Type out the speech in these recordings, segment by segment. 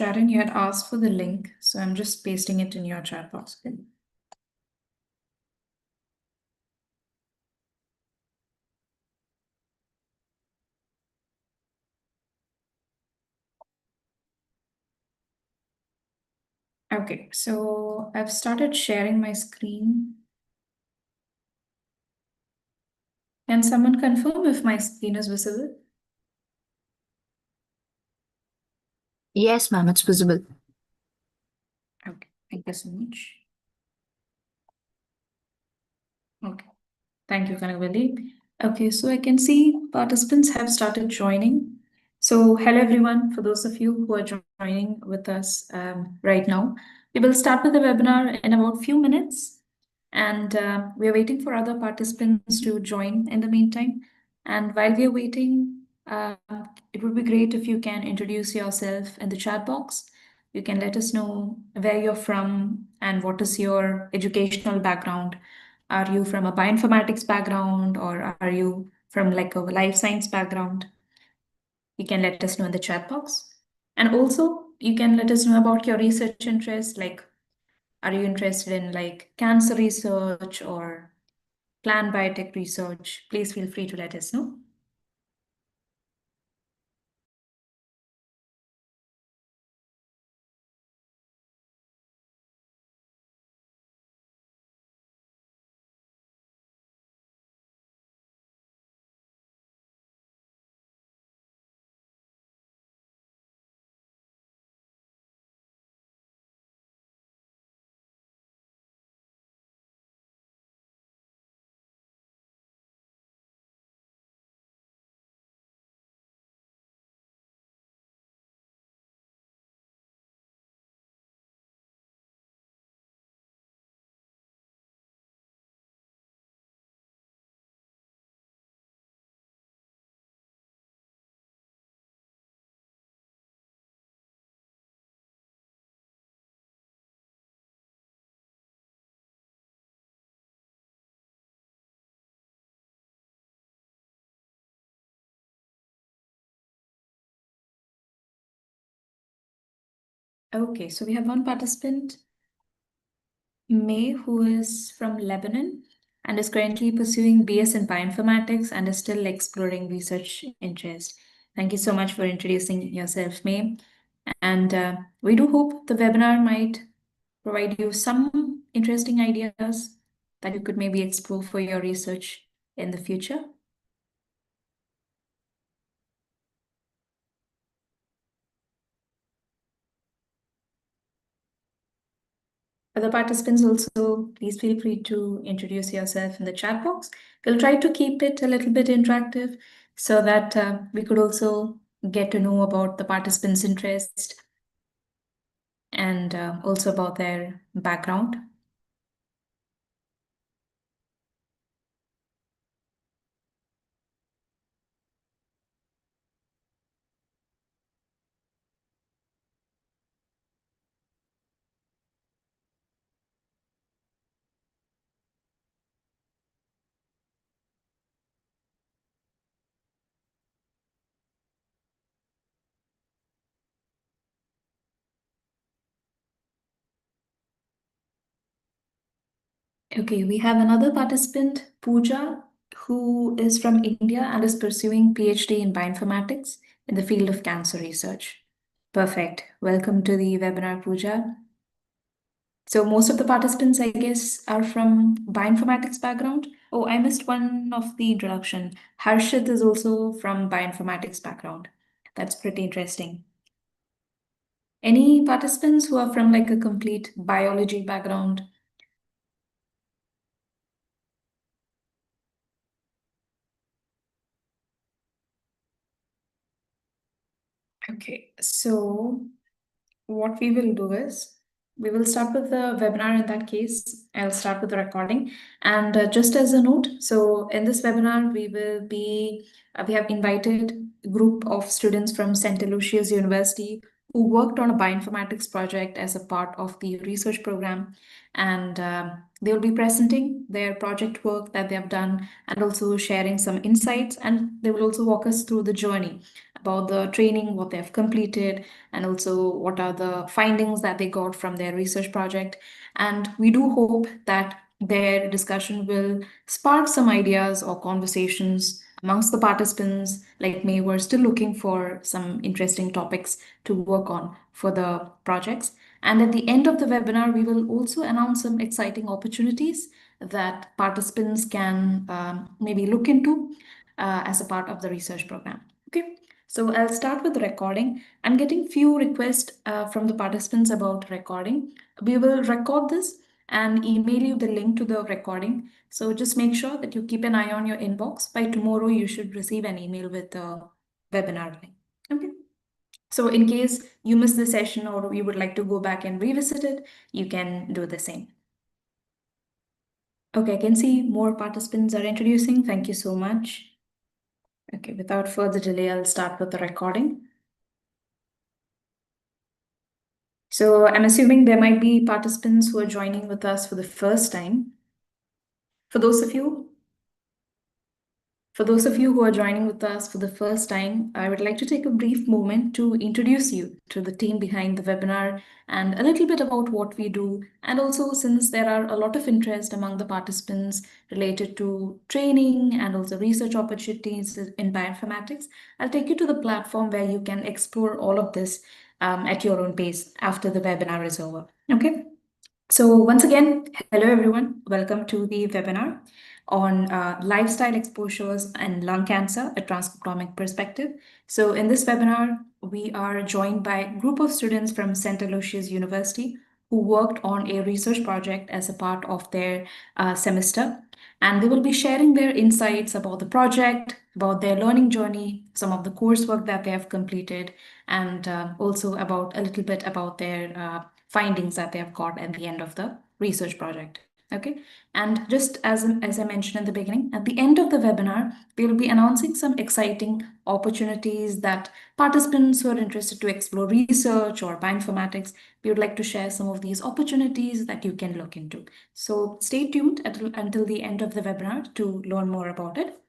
Sharon, you had asked for the link, so I'm just pasting it in your chat box. Okay? Okay, so I've started sharing my screen. Can someone confirm if my screen is visible? Yes, ma'am, it's visible. Okay, thank you so much. Okay, thank you, Kanagvalli. Okay, so I can see participants have started joining. So hello everyone, for those of you who are joining with us right now. We will start with the webinar in about few minutes. And we are waiting for other participants to join in the meantime. And while we are waiting, it would be great if you can introduce yourself in the chat box. You can let us know where you're from and what is your educational background. Are you from a bioinformatics background or are you from like a life science background? You can let us know in the chat box. And also, you can let us know about your research interest, like are you interested in like cancer research or plant biotech research? Please feel free to let us know. Okay, so we have one participant, May, who is from Lebanon and is currently pursuing BS in bioinformatics and is still exploring research interest. Thank you so much for introducing yourself, May. And we do hope the webinar might provide you some interesting ideas that you could maybe explore for your research in the future. Other participants also, please feel free to introduce yourself in the chat box. We'll try to keep it a little bit interactive so that we could also get to know about the participants' interest and also about their background. Okay, we have another participant, Pooja, who is from India and is pursuing PhD in bioinformatics in the field of cancer research. Perfect. Welcome to the webinar, Pooja. So most of the participants, I guess, are from bioinformatics background. Oh, I missed one of the introduction. Harshit is also from bioinformatics background. That's pretty interesting. Any participants who are from like a complete biology background? Okay, so what we will do is we will start with the webinar in that case. I'll start with the recording. And just as a note, so in this webinar, we have invited a group of students from St. Lucia's University who worked on a bioinformatics project as a part of the research program. And they will be presenting their project work that they have done and also sharing some insights. And they will also walk us through the journey about the training, what they have completed, and also what are the findings that they got from their research project. And we do hope that their discussion will spark some ideas or conversations amongst the participants like me who are still looking for some interesting topics to work on for the projects. And at the end of the webinar, we will also announce some exciting opportunities that participants can maybe look into as a part of the research program. Okay, so I'll start with recording. I'm getting few requests from the participants about recording. We will record this and email you the link to the recording. So just make sure that you keep an eye on your inbox. By tomorrow, you should receive an email with the webinar link. Okay. So in case you missed the session or you would like to go back and revisit it, you can do the same. Okay, I can see more participants are introducing. Thank you so much. Okay, without further delay, I'll start with the recording. So I'm assuming there might be participants who are joining with us for the first time. For those of you who are joining with us for the first time, I would like to take a brief moment to introduce you to the team behind the webinar and a little bit about what we do. And also, since there are a lot of interest among the participants related to training and also research opportunities in bioinformatics, I'll take you to the platform where you can explore all of this at your own pace after the webinar is over. Okay. So once again, hello everyone. Welcome to the webinar on lifestyle exposures and lung cancer, a transcriptomic perspective. So in this webinar, we are joined by a group of students from St. Aloysius University who worked on a research project as a part of their semester. And they will be sharing their insights about the project, about their learning journey, some of the coursework that they have completed, and also about a little bit about their findings that they have got at the end of the research project. Okay, and just as I mentioned in the beginning, at the end of the webinar, we will be announcing some exciting opportunities that participants who are interested to explore research or bioinformatics, we would like to share some of these opportunities that you can look into. So stay tuned until the end of the webinar to learn more about it.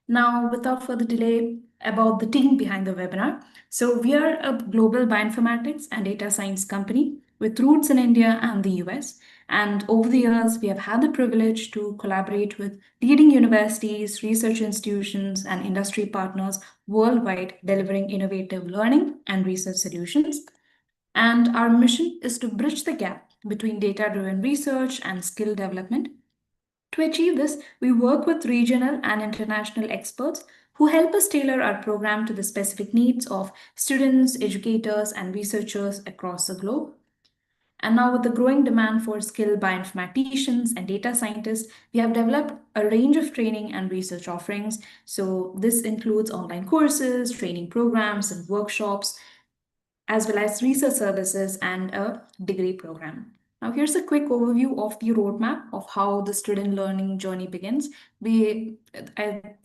Now, without further delay, about the team behind the webinar. So we are a global bioinformatics and data science company with roots in India and the US. And over the years, we have had the privilege to collaborate with leading universities, research institutions, and industry partners worldwide, delivering innovative learning and research solutions. And our mission is to bridge the gap between data-driven research and skill development. To achieve this, we work with regional and international experts who help us tailor our program to the specific needs of students, educators, and researchers across the globe. And now, with the growing demand for skilled bioinformaticians and data scientists, we have developed a range of training and research offerings. So, this includes online courses, training programs, and workshops, as well as research services and a degree program. Now, here's a quick overview of the roadmap of how the student learning journey begins. The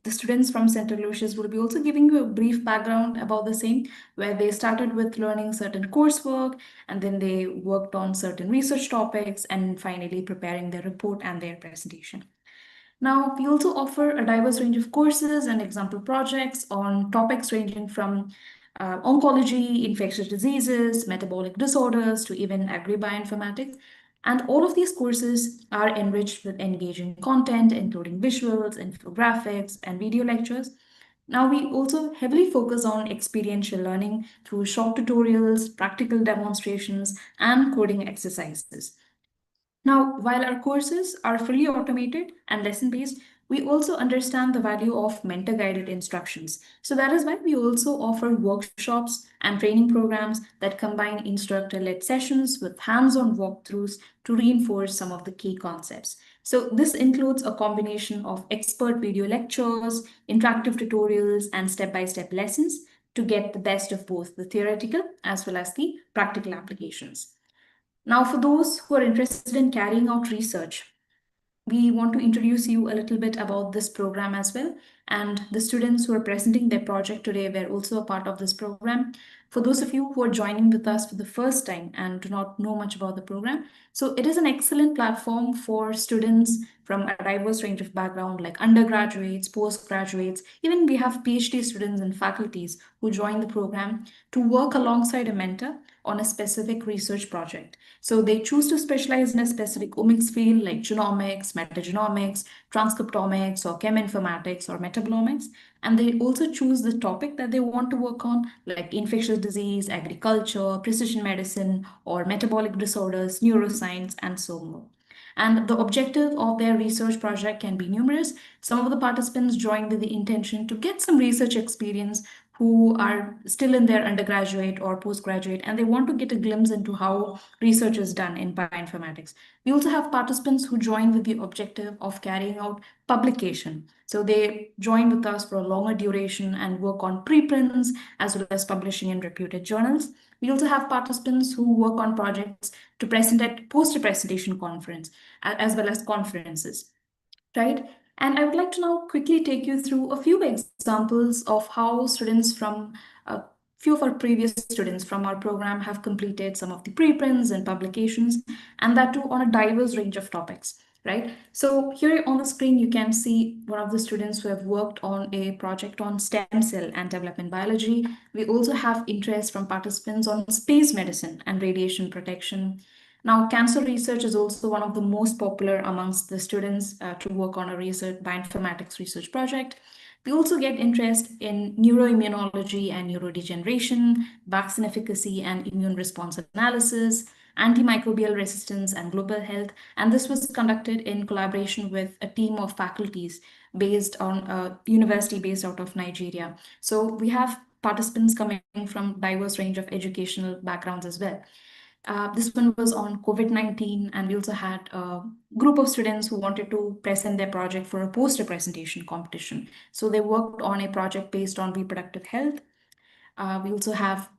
students from St. Lucius will be also giving you a brief background about the same, where they started with learning certain coursework, and then they worked on certain research topics, and finally preparing their report and their presentation. Now, we also offer a diverse range of courses and example projects on topics ranging from oncology, infectious diseases, metabolic disorders, to even agribioinformatics. And all of these courses are enriched with engaging content, including visuals, infographics, and video lectures. Now, we also heavily focus on experiential learning through short tutorials, practical demonstrations, and coding exercises. Now, while our courses are fully automated and lesson-based, we also understand the value of mentor-guided instructions. So that is why we also offer workshops and training programs that combine instructor-led sessions with hands-on walkthroughs to reinforce some of the key concepts. So this includes a combination of expert video lectures, interactive tutorials, and step-by-step lessons to get the best of both the theoretical as well as the practical applications. Now, for those who are interested in carrying out research, we want to introduce you a little bit about this program as well. And the students who are presenting their project today were also a part of this program. For those of you who are joining with us for the first time and do not know much about the program, so it is an excellent platform for students from a diverse range of background, like undergraduates, postgraduates, even we have PhD students and faculties who join the program to work alongside a mentor on a specific research project. So they choose to specialize in a specific omics field like genomics, metagenomics, transcriptomics, or cheminformatics or metabolomics. And they also choose the topic that they want to work on, like infectious disease, agriculture, precision medicine, or metabolic disorders, neuroscience, and so on. And the objective of their research project can be numerous. Some of the participants join with the intention to get some research experience who are still in their undergraduate or postgraduate, and they want to get a glimpse into how research is done in bioinformatics. We also have participants who join with the objective of carrying out publication. So they join with us for a longer duration and work on preprints as well as publishing in reputed journals. We also have participants who work on projects to present at poster presentation conference as well as conferences, right? And I would like to now quickly take you through a few examples of how students from a few of our previous students from our program have completed some of the preprints and publications, and that too on a diverse range of topics, right? So here on the screen, you can see one of the students who have worked on a project on stem cell and development biology. We also have interest from participants on space medicine and radiation protection. Now, cancer research is also one of the most popular amongst the students to work on a research bioinformatics research project. We also get interest in neuroimmunology and neurodegeneration, vaccine efficacy and immune response analysis, antimicrobial resistance and global health. And this was conducted in collaboration with a team of faculties based on a university based out of Nigeria. So we have participants coming from diverse range of educational backgrounds as well. This one was on COVID-19, and we also had a group of students who wanted to present their project for a poster presentation competition. So they worked on a project based on reproductive health. We also have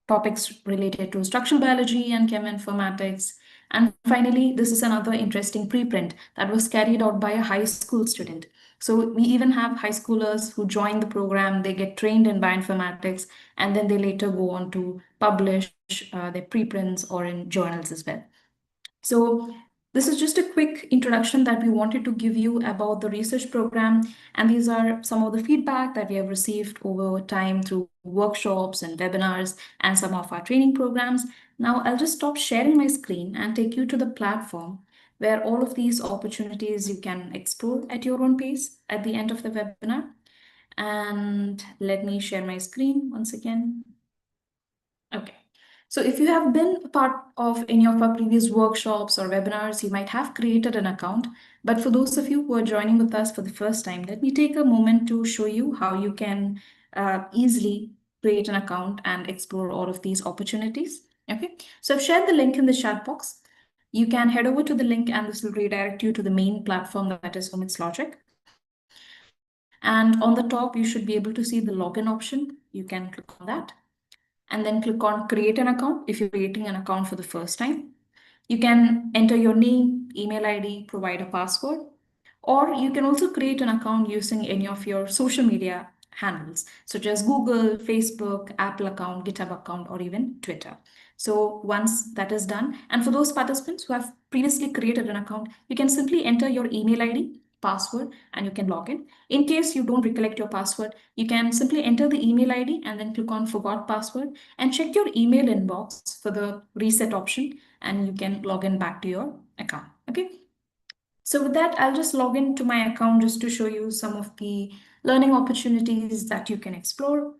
topics related to structural biology and cheminformatics. And finally, this is another interesting preprint that was carried out by a high school student. So we even have high schoolers who join the program, they get trained in bioinformatics, and then they later go on to publish their preprints or in journals as well. So this is just a quick introduction that we wanted to give you about the research program. And these are some of the feedback that we have received over time through workshops and webinars and some of our training programs. Now I'll just stop sharing my screen and take you to the platform where all of these opportunities you can explore at your own pace at the end of the webinar. And let me share my screen once again. Okay. So if you have been a part of any of our previous workshops or webinars, you might have created an account. But for those of you who are joining with us for the first time, let me take a moment to show you how you can easily create an account and explore all of these opportunities. Okay. So I've shared the link in the chat box. You can head over to the link and this will redirect you to the main platform that is OmicsLogic. And on the top, you should be able to see the login option. You can click on that and then click on create an account if you're creating an account for the first time. You can enter your name, email ID, provide a password, or you can also create an account using any of your social media handles, such as Google, Facebook, Apple account, GitHub account, or even Twitter. So once that is done, and for those participants who have previously created an account, you can simply enter your email ID, password, and you can log in. In case you don't recollect your password, you can simply enter the email ID and then click on forgot password and check your email inbox for the reset option, and you can log in back to your account. Okay. So with that, I'll just log into my account just to show you some of the learning opportunities that you can explore.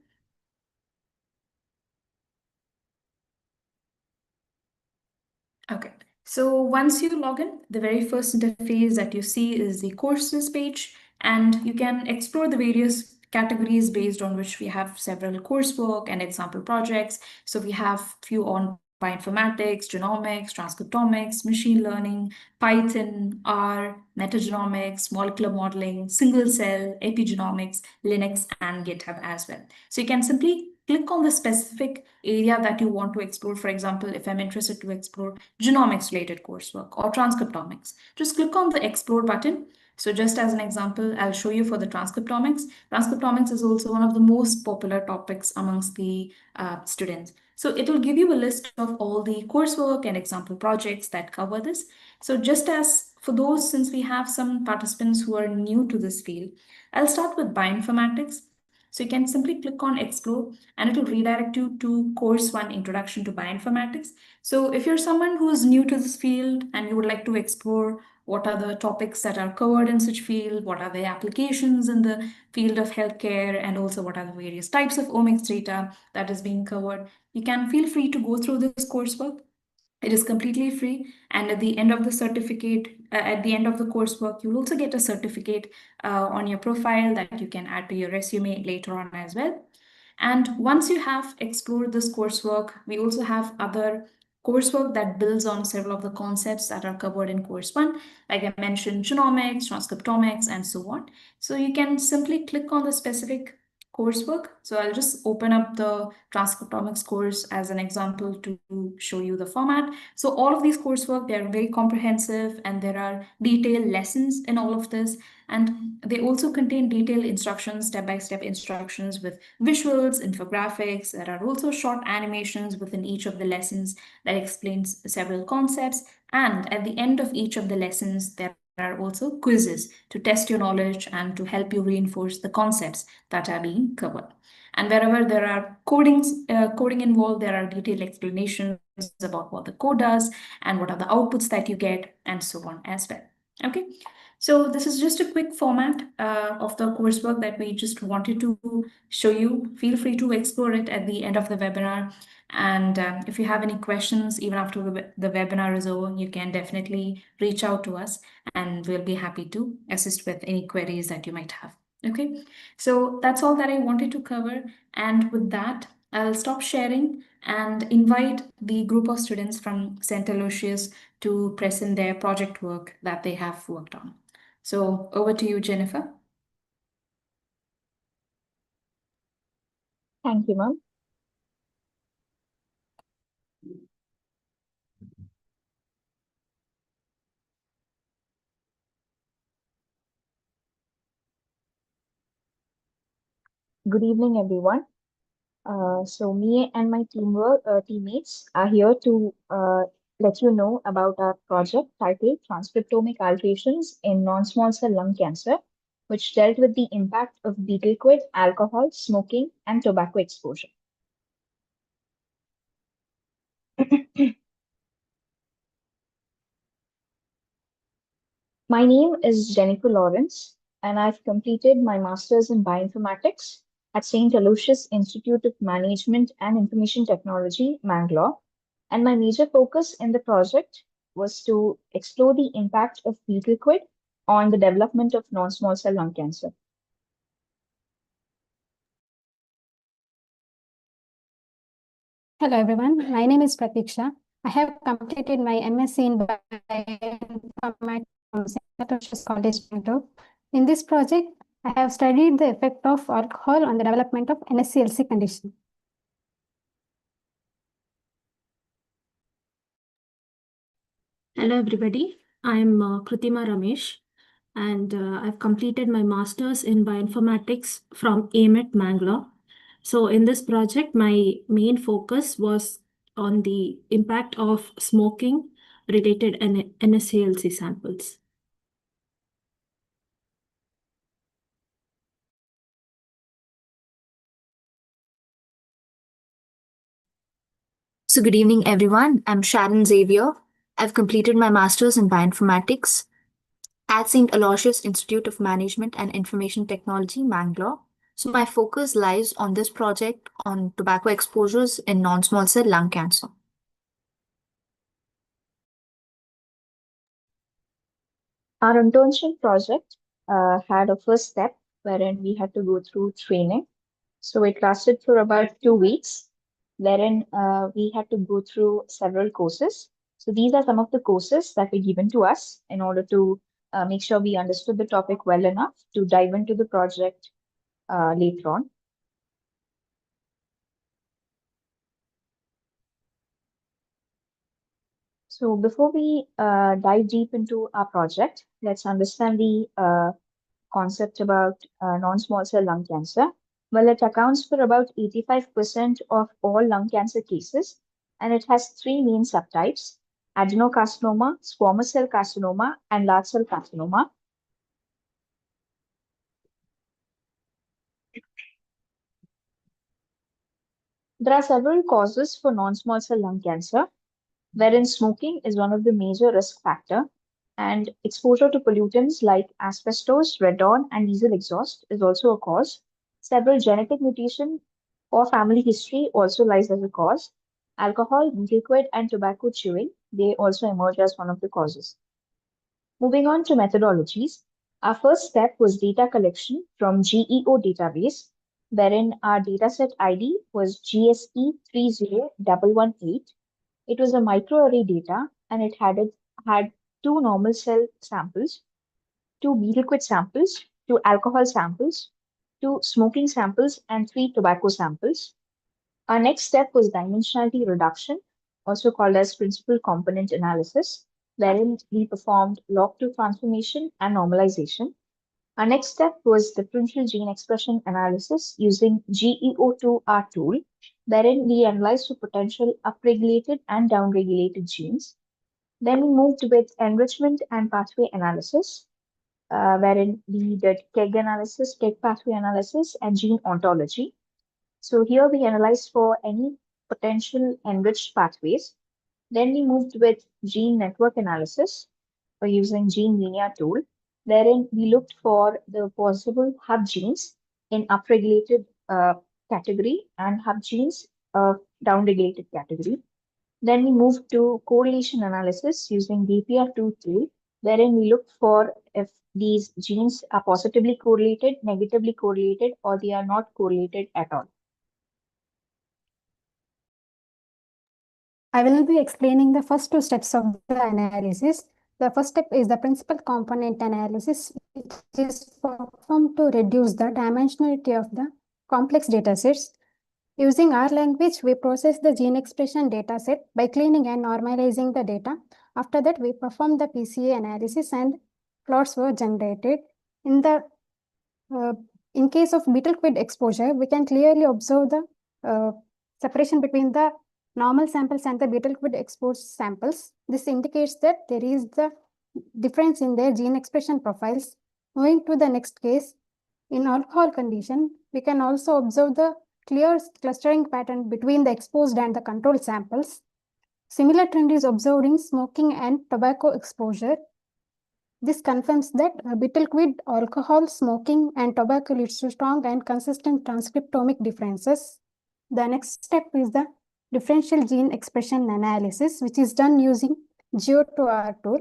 Okay, so once you log in, the very first interface that you see is the courses page, and you can explore the various categories based on which we have several coursework and example projects. So we have few on bioinformatics, genomics, transcriptomics, machine learning, Python, R, metagenomics, molecular modeling, single cell, epigenomics, Linux, and GitHub as well. So you can simply click on the specific area that you want to explore. For example, if I'm interested to explore genomics related coursework or transcriptomics, just click on the explore button, So just as an example, I'll show you for the transcriptomics. Transcriptomics is also one of the most popular topics amongst the students. So it will give you a list of all the coursework and example projects that cover this. So just as for those, since we have some participants who are new to this field, I'll start with bioinformatics. So you can simply click on explore and it will redirect you to course one, introduction to bioinformatics. So if you're someone who is new to this field and you would like to explore what are the topics that are covered in such field, what are the applications in the field of healthcare, and also what are the various types of omics data that is being covered, you can feel free to go through this coursework. It is completely free, and at the end of the at the end of the coursework, you'll also get a certificate on your profile that you can add to your resume later on as well. And once you have explored this coursework, we also have other coursework that builds on several of the concepts that are covered in course one, like I mentioned, genomics, transcriptomics, and so on. So you can simply click on the specific coursework. So I'll just open up the transcriptomics course as an example to show you the format. So all of these coursework, they're very comprehensive and there are detailed lessons in all of this. And they also contain detailed instructions, step-by-step instructions with visuals, infographics. There are also short animations within each of the lessons that explains several concepts. And at the end of each of the lessons, there are also quizzes to test your knowledge and to help you reinforce the concepts that are being covered. And wherever there are coding involved, there are detailed explanations about what the code does and what are the outputs that you get, and so on as well. Okay, so this is just a quick format of the coursework that we just wanted to show you. Feel free to explore it at the end of the webinar. And if you have any questions, even after the webinar is over, you can definitely reach out to us and we'll be happy to assist with any queries that you might have. Okay, so that's all that I wanted to cover. And with that, I'll stop sharing and invite the group of students from St. Aloysius to present their project work that they have worked on. So over to you, Jennifer. Thank you, ma'am. Good evening, everyone. So me and my teammates are here to let you know about our project titled Transcriptomic Alterations in Non-Small Cell Lung Cancer, which dealt with the impact of betel quid, alcohol, smoking, and tobacco exposure. My name is Jennifer Lawrence, and I've completed my master's in bioinformatics at St. Aloysius Institute of Management and Information Technology, Mangalore. And my major focus in the project was to explore the impact of betel quid on the development of non-small cell lung cancer. Hello everyone, my name is Pratiksha. I have completed my MSc in Bioinformatics from St. Aloysius College, Bangalore. In this project, I have studied the effect of alcohol on the development of NSCLC condition. Hello everybody, I'm Kritima Ramesh and I've completed my master's in bioinformatics from AIMET Mangalore. So in this project, my main focus was on the impact of smoking related NSCLC samples. So good evening, everyone. I'm Sharon Xavier. I've completed my master's in bioinformatics at St. Aloysius Institute of Management and Information Technology, Mangalore. So my focus lies on this project on tobacco exposures in non-small cell lung cancer. Our internship project had a first step wherein we had to go through training. So it lasted for about 2 weeks, wherein we had to go through several courses. So these are some of the courses that were given to us in order to make sure we understood the topic well enough to dive into the project later on. So before we dive deep into our project, let's understand the concept about non-small cell lung cancer. Well, it accounts for about 85% of all lung cancer cases, and it has three main subtypes: adenocarcinoma, squamous cell carcinoma, and large cell carcinoma. There are several causes for non-small cell lung cancer, wherein smoking is one of the major risk factor, and exposure to pollutants like asbestos, radon, and diesel exhaust is also a cause. Several genetic mutation or family history also lies as a cause. Alcohol, liquid, and tobacco chewing, they also emerge as one of the causes. Moving on to methodologies, our first step was data collection from GEO database, wherein our dataset ID was GSE 30118. It was a microarray data, and it had two normal cell samples, two B liquid samples, two alcohol samples, two smoking samples, and three tobacco samples. Our next step was dimensionality reduction, also called as principal component analysis, wherein we performed log2 transformation and normalization. Our next step was differential gene expression analysis using GEO2R tool, wherein we analyzed for potential upregulated and downregulated genes. Then we moved with enrichment and pathway analysis, wherein we did KEGG analysis, KEGG pathway analysis, and gene ontology. So here we analyzed for any potential enriched pathways. Then we moved with gene network analysis by using gene linear tool, wherein we looked for the possible hub genes in upregulated category and hub genes downregulated category. Then we moved to correlation analysis using DPR2 tool, wherein we looked for if these genes are positively correlated, negatively correlated, or they are not correlated at all. I will be explaining the first two steps of the analysis. The first step is the principal component analysis, which is performed to reduce the dimensionality of the complex datasets. Using our language, we process the gene expression dataset by cleaning and normalizing the data. After that, we perform the PCA analysis and plots were generated. In case of betel quid exposure, we can clearly observe the separation between the normal samples and the betel quid exposed samples. This indicates that there is the difference in their gene expression profiles. Moving to the next case, in alcohol condition, we can also observe the clear clustering pattern between the exposed and the control samples. Similar trend is observed in smoking and tobacco exposure. This confirms that betel quid, alcohol, smoking, and tobacco leads to strong and consistent transcriptomic differences. The next step is the differential gene expression analysis, which is done using GEO2R tool.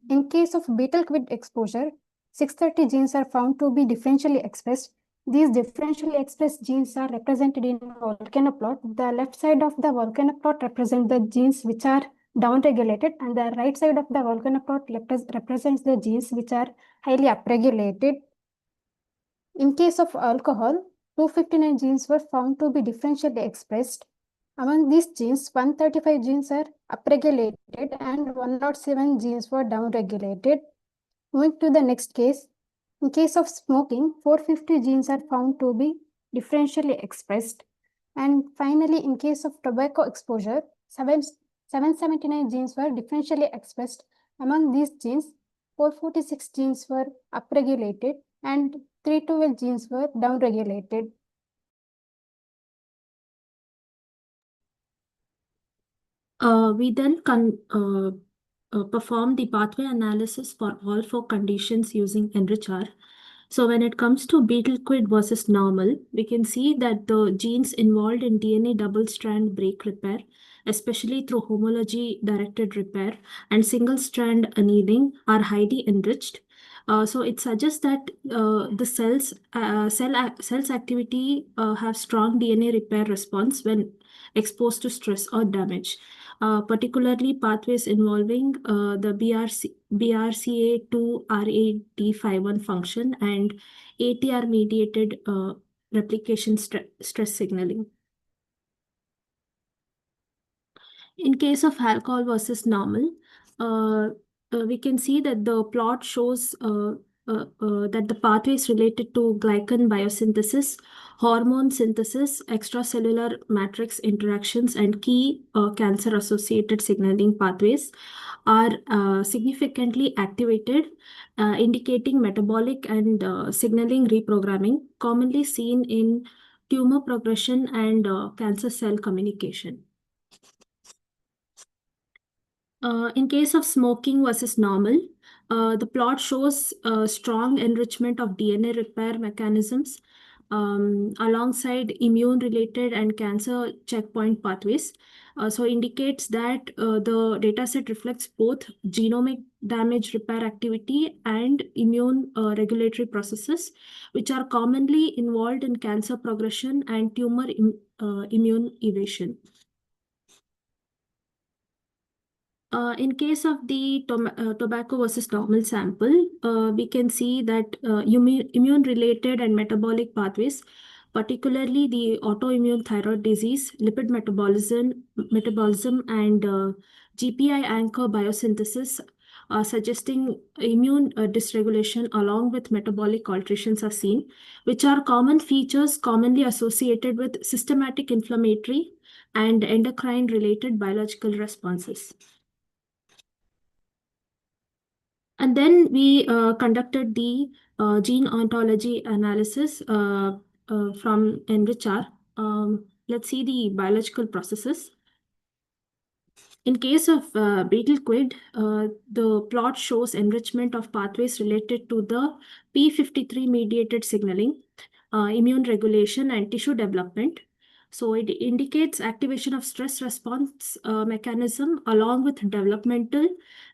In case of betel quid exposure, 630 genes are found to be differentially expressed. These differentially expressed genes are represented in volcano plot. The left side of the volcano plot represents the genes which are downregulated, and the right side of the volcano plot represents the genes which are highly upregulated. In case of alcohol, 259 genes were found to be differentially expressed. Among these genes, 135 genes are upregulated and 107 genes were downregulated. Moving to the next case, in case of smoking, 450 genes are found to be differentially expressed. And finally, in case of tobacco exposure, 779 genes were differentially expressed. Among these genes, 446 genes were upregulated and 312 genes were downregulated. We then perform the pathway analysis for all four conditions using enrichR. So when it comes to betel quid versus normal, we can see that the genes involved in DNA double-strand break repair, especially through homology-directed repair and single-strand annealing, are highly enriched. So it suggests that the cell's activity have strong DNA repair response when exposed to stress or damage. Particularly pathways involving the BRCA2-RAD51 function and ATR-mediated replication stress signaling. In case of alcohol versus normal, we can see that the plot shows that the pathways related to glycan biosynthesis, hormone synthesis, extracellular matrix interactions, and key cancer-associated signaling pathways are significantly activated, indicating metabolic and signaling reprogramming, commonly seen in tumor progression and cancer cell communication. In case of smoking versus normal, the plot shows strong enrichment of DNA repair mechanisms alongside immune-related and cancer checkpoint pathways. So indicates that the dataset reflects both genomic damage repair activity and immune regulatory processes, which are commonly involved in cancer progression and tumor immune evasion. In case of the tobacco versus normal sample, we can see that immune-related and metabolic pathways, particularly the autoimmune thyroid disease, lipid metabolism, and GPI anchor biosynthesis, suggesting immune dysregulation along with metabolic alterations are seen, which are common features commonly associated with systematic inflammatory and endocrine-related biological responses. And then we conducted the gene ontology analysis from Enrichar. Let's see the biological processes. In case of betel quid, the plot shows enrichment of pathways related to the p53 mediated signaling, immune regulation, and tissue development. So it indicates activation of stress response mechanism along with developmental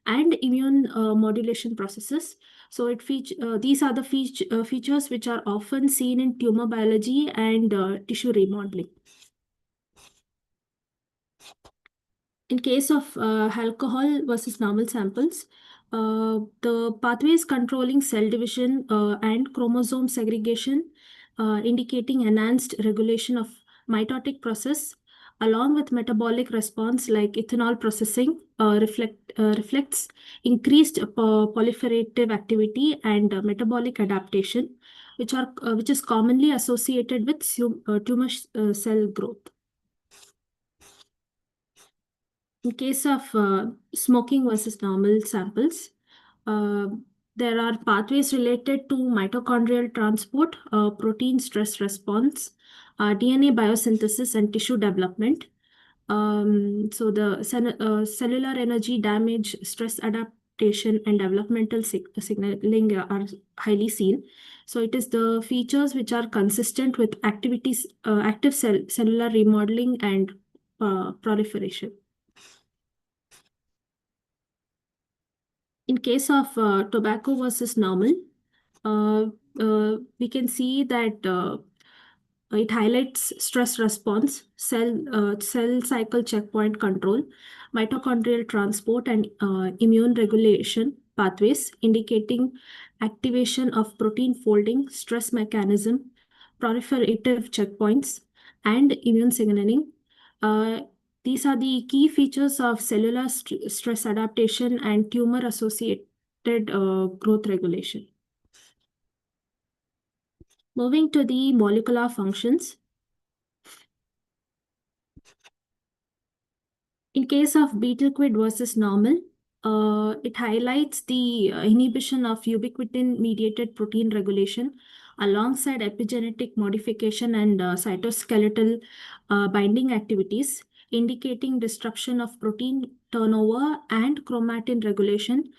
and immune modulation processes. So these are the features which are often seen in tumor biology and tissue remodeling. In case of alcohol versus normal samples, the pathways controlling cell division and chromosome segregation, indicating enhanced regulation of mitotic process, along with metabolic response like ethanol processing, reflects increased proliferative activity and metabolic adaptation, which is commonly associated with tumor cell growth. In case of smoking versus normal samples, there are pathways related to mitochondrial transport, protein stress response, DNA biosynthesis, and tissue development. So the cellular energy damage, stress adaptation, and developmental signaling are highly seen. So it is the features which are consistent with active cellular remodeling and proliferation. In case of tobacco versus normal, we can see that it highlights stress response, cell cycle checkpoint control, mitochondrial transport, and immune regulation pathways, indicating activation of protein folding, stress mechanism, proliferative checkpoints, and immune signaling. These are the key features of cellular stress adaptation and tumor-associated growth regulation. Moving to the molecular functions. In case of betel quid versus normal, it highlights the inhibition of ubiquitin-mediated protein regulation alongside epigenetic modification and cytoskeletal binding activities, indicating disruption of protein turnover and chromatin regulation,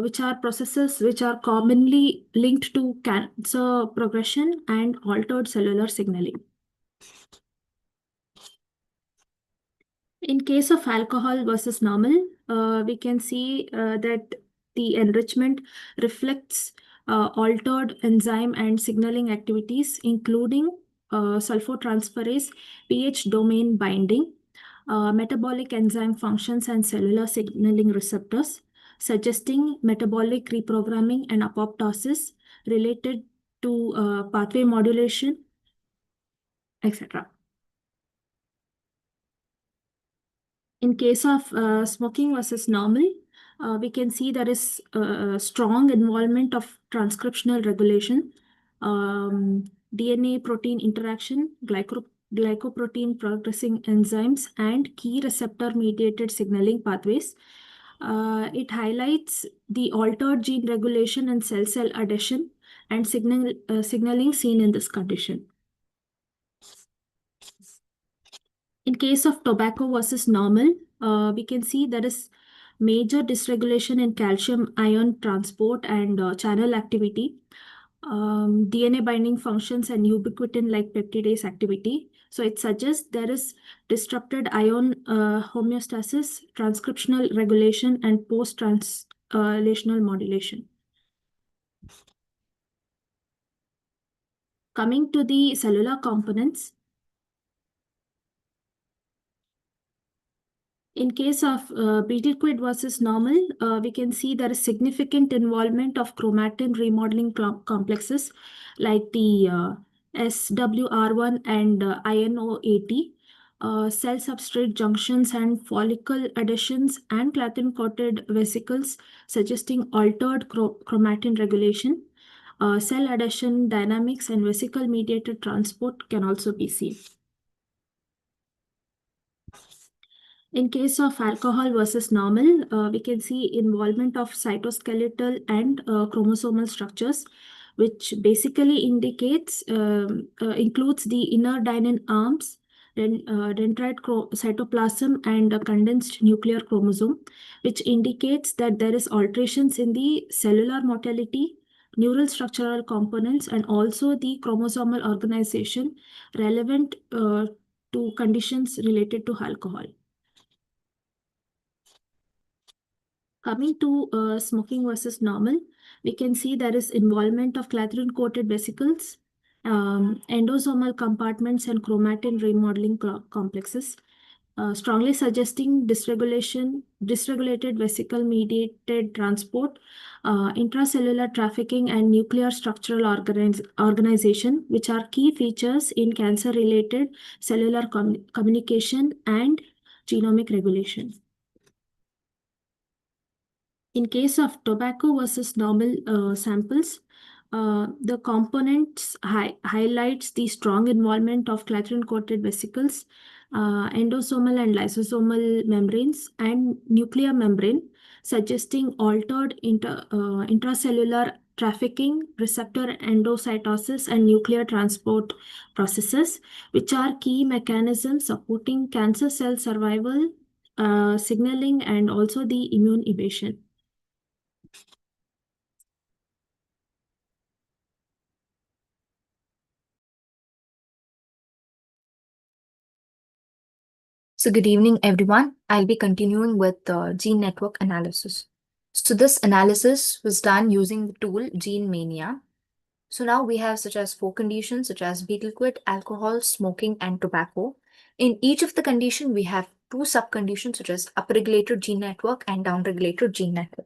which are processes which are commonly linked to cancer progression and altered cellular signaling. In case of alcohol versus normal, we can see that the enrichment reflects altered enzyme and signaling activities, including sulfotransferase, pH domain binding, metabolic enzyme functions, and cellular signaling receptors, suggesting metabolic reprogramming and apoptosis related to pathway modulation, etc. In case of smoking versus normal, we can see there is strong involvement of transcriptional regulation, DNA protein interaction, glycoprotein progressing enzymes, and key receptor mediated signaling pathways. It highlights the altered gene regulation and cell-cell adhesion and signaling seen in this condition. In case of tobacco versus normal, we can see there is major dysregulation in calcium ion transport and channel activity, DNA binding functions, and ubiquitin-like peptidase activity. So it suggests there is disrupted ion homeostasis, transcriptional regulation, and post-translational modulation. Coming to the cellular components, in case of betel quid versus normal, we can see there is significant involvement of chromatin remodeling complexes like the SWR1 and INO80, cell substrate junctions and follicle adhesions, and clathrin-coated vesicles suggesting altered chromatin regulation. Cell adhesion dynamics and vesicle-mediated transport can also be seen. In case of alcohol versus normal, we can see involvement of cytoskeletal and chromosomal structures, which basically includes the inner dynein arms, dendrite cytoplasm, and a condensed nuclear chromosome, which indicates that there is alterations in the cellular motility, neural structural components, and also the chromosomal organization relevant to conditions related to alcohol. Coming to smoking versus normal, we can see there is involvement of clathrin-coated vesicles, endosomal compartments, and chromatin remodeling complexes, strongly suggesting dysregulated vesicle-mediated transport, intracellular trafficking, and nuclear structural organization, which are key features in cancer-related cellular communication and genomic regulation. In case of tobacco versus normal samples, the components highlights the strong involvement of clathrin-coated vesicles, endosomal and lysosomal membranes, and nuclear membrane, suggesting altered intracellular trafficking, receptor endocytosis, and nuclear transport processes, which are key mechanisms supporting cancer cell survival, signaling, and also the immune evasion. So good evening, everyone. I'll be continuing with gene network analysis. So this analysis was done using the tool Gene Mania. So now we have such as 4 conditions such as betel quid, alcohol, smoking, and tobacco. In each of the condition, we have 2 subconditions such as upregulated gene network and downregulated gene network.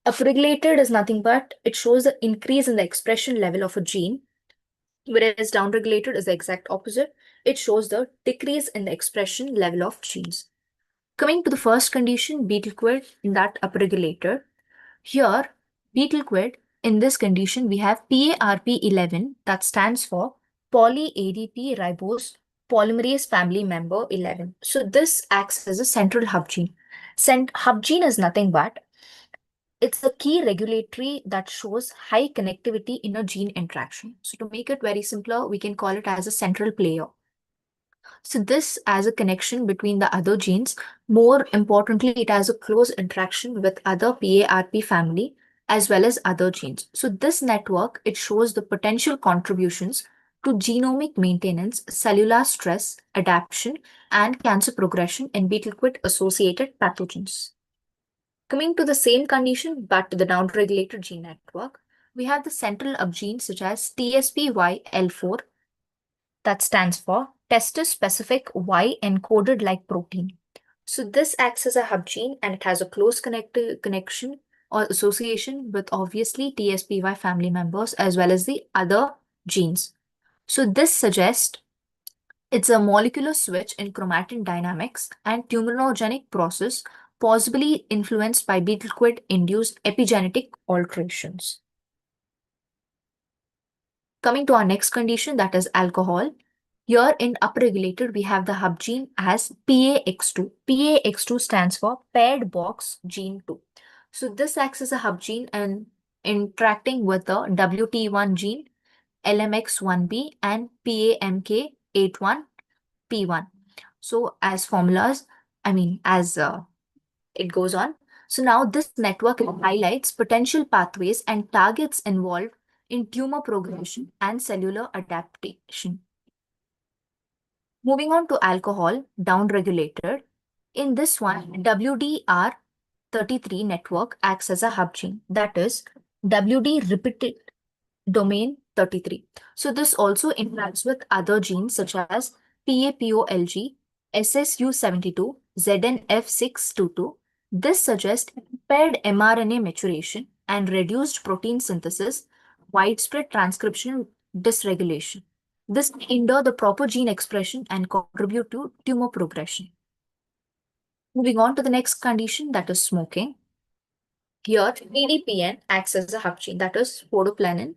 Upregulated is nothing but it shows the increase in the expression level of a gene, whereas downregulated is the exact opposite. It shows the decrease in the expression level of genes. Coming to the first condition, betel quid, in that upregulated. Here, betel quid, in this condition, we have PARP11, that stands for poly-ADP ribose polymerase family member 11. So this acts as a central hub gene. Hub gene is nothing but it's a key regulatory that shows high connectivity in a gene interaction. So to make it very simpler, we can call it as a central player. So this as a connection between the other genes. More importantly, it has a close interaction with other PARP family as well as other genes. So this network, it shows the potential contributions to genomic maintenance, cellular stress, adaptation, and cancer progression in betel quid associated pathogens. Coming to the same condition, but to the downregulated gene network, we have the central upgenes such as TSPY-L4, that stands for testis-specific Y-encoded-like protein. So this acts as a hub gene and it has a close connection or association with obviously TSPY family members as well as the other genes. So this suggests It's a molecular switch in chromatin dynamics and tumorigenic process, possibly influenced by betel-quid-induced epigenetic alterations. Coming to our next condition, that is alcohol. Here in upregulated, we have the hub gene as PAX2. PAX2 stands for paired box gene 2. So this acts as a hub gene and interacting with the WT1 gene, LMX1B and PAMK81P1. So as formulas, as it goes on. So now this network highlights potential pathways and targets involved in tumor progression and cellular adaptation. Moving on to alcohol, downregulated. In this one, WDR33 network acts as a hub gene, that is WD repeated domain 33. So this also interacts with other genes such as PAPOLG, SSU72, ZNF622. This suggests impaired mRNA maturation and reduced protein synthesis, widespread transcriptional dysregulation. This may hinder the proper gene expression and contribute to tumor progression. Moving on to the next condition, that is smoking. Here, PDPN acts as a hub gene, that is photoplanin,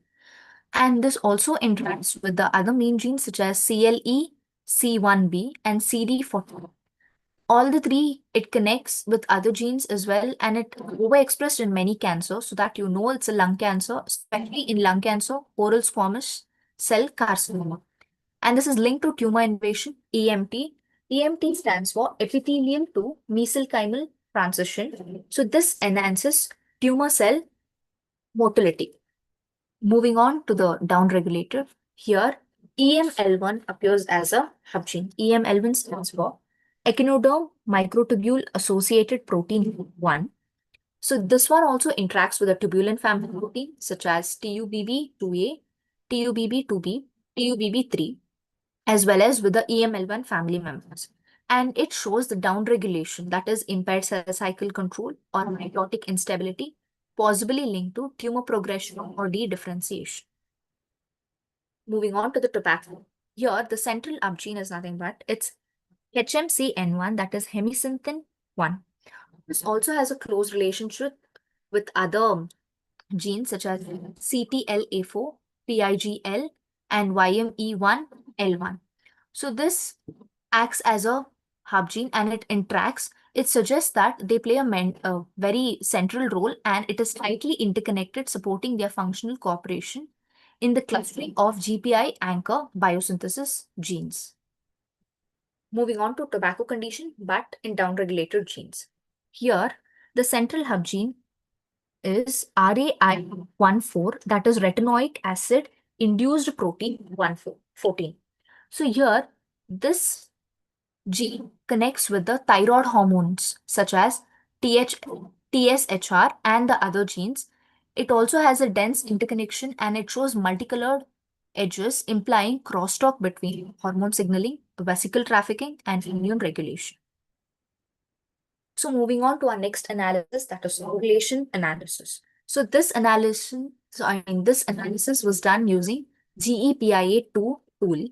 and this also interacts with the other main genes such as CLE, C1b, and CD40. All the three, it connects with other genes as well, and it overexpressed in many cancers, so that you know it's a lung cancer, especially in lung cancer, oral squamous cell carcinoma. And this is linked to tumor invasion, EMT. EMT stands for epithelium to mesenchymal transition. So this enhances tumor cell motility. Moving on to the downregulator, here EML1 appears as a hub gene. EML1 stands for echinoderm microtubule associated protein 1. So this one also interacts with a tubulin family protein such as TUBB2A, TUBB2B, TUBB3, as well as with the EML1 family members. And it shows the downregulation, that is impaired cell cycle control or mitotic instability, possibly linked to tumor progression or de-differentiation. Moving on to the tobacco. Here, the central up gene is nothing but it's HMCN1, that is hemisynthin 1. This also has a close relationship with other genes such as CTLA4, PIGL, and YME1L1. So this acts as a hub gene and it interacts. It suggests that they play a very central role and it is tightly interconnected, supporting their functional cooperation in the clustering of GPI anchor biosynthesis genes. Moving on to tobacco condition, but in downregulated genes. Here, the central hub gene is RAI14, that is retinoic acid induced protein 14. So here, this gene connects with the thyroid hormones such as TSHR and the other genes. It also has a dense interconnection and it shows multicolored edges implying crosstalk between hormone signaling, vesicle trafficking, and immune regulation. So moving on to our next analysis, that is correlation analysis. So this analysis was done using GEPIA2 tool.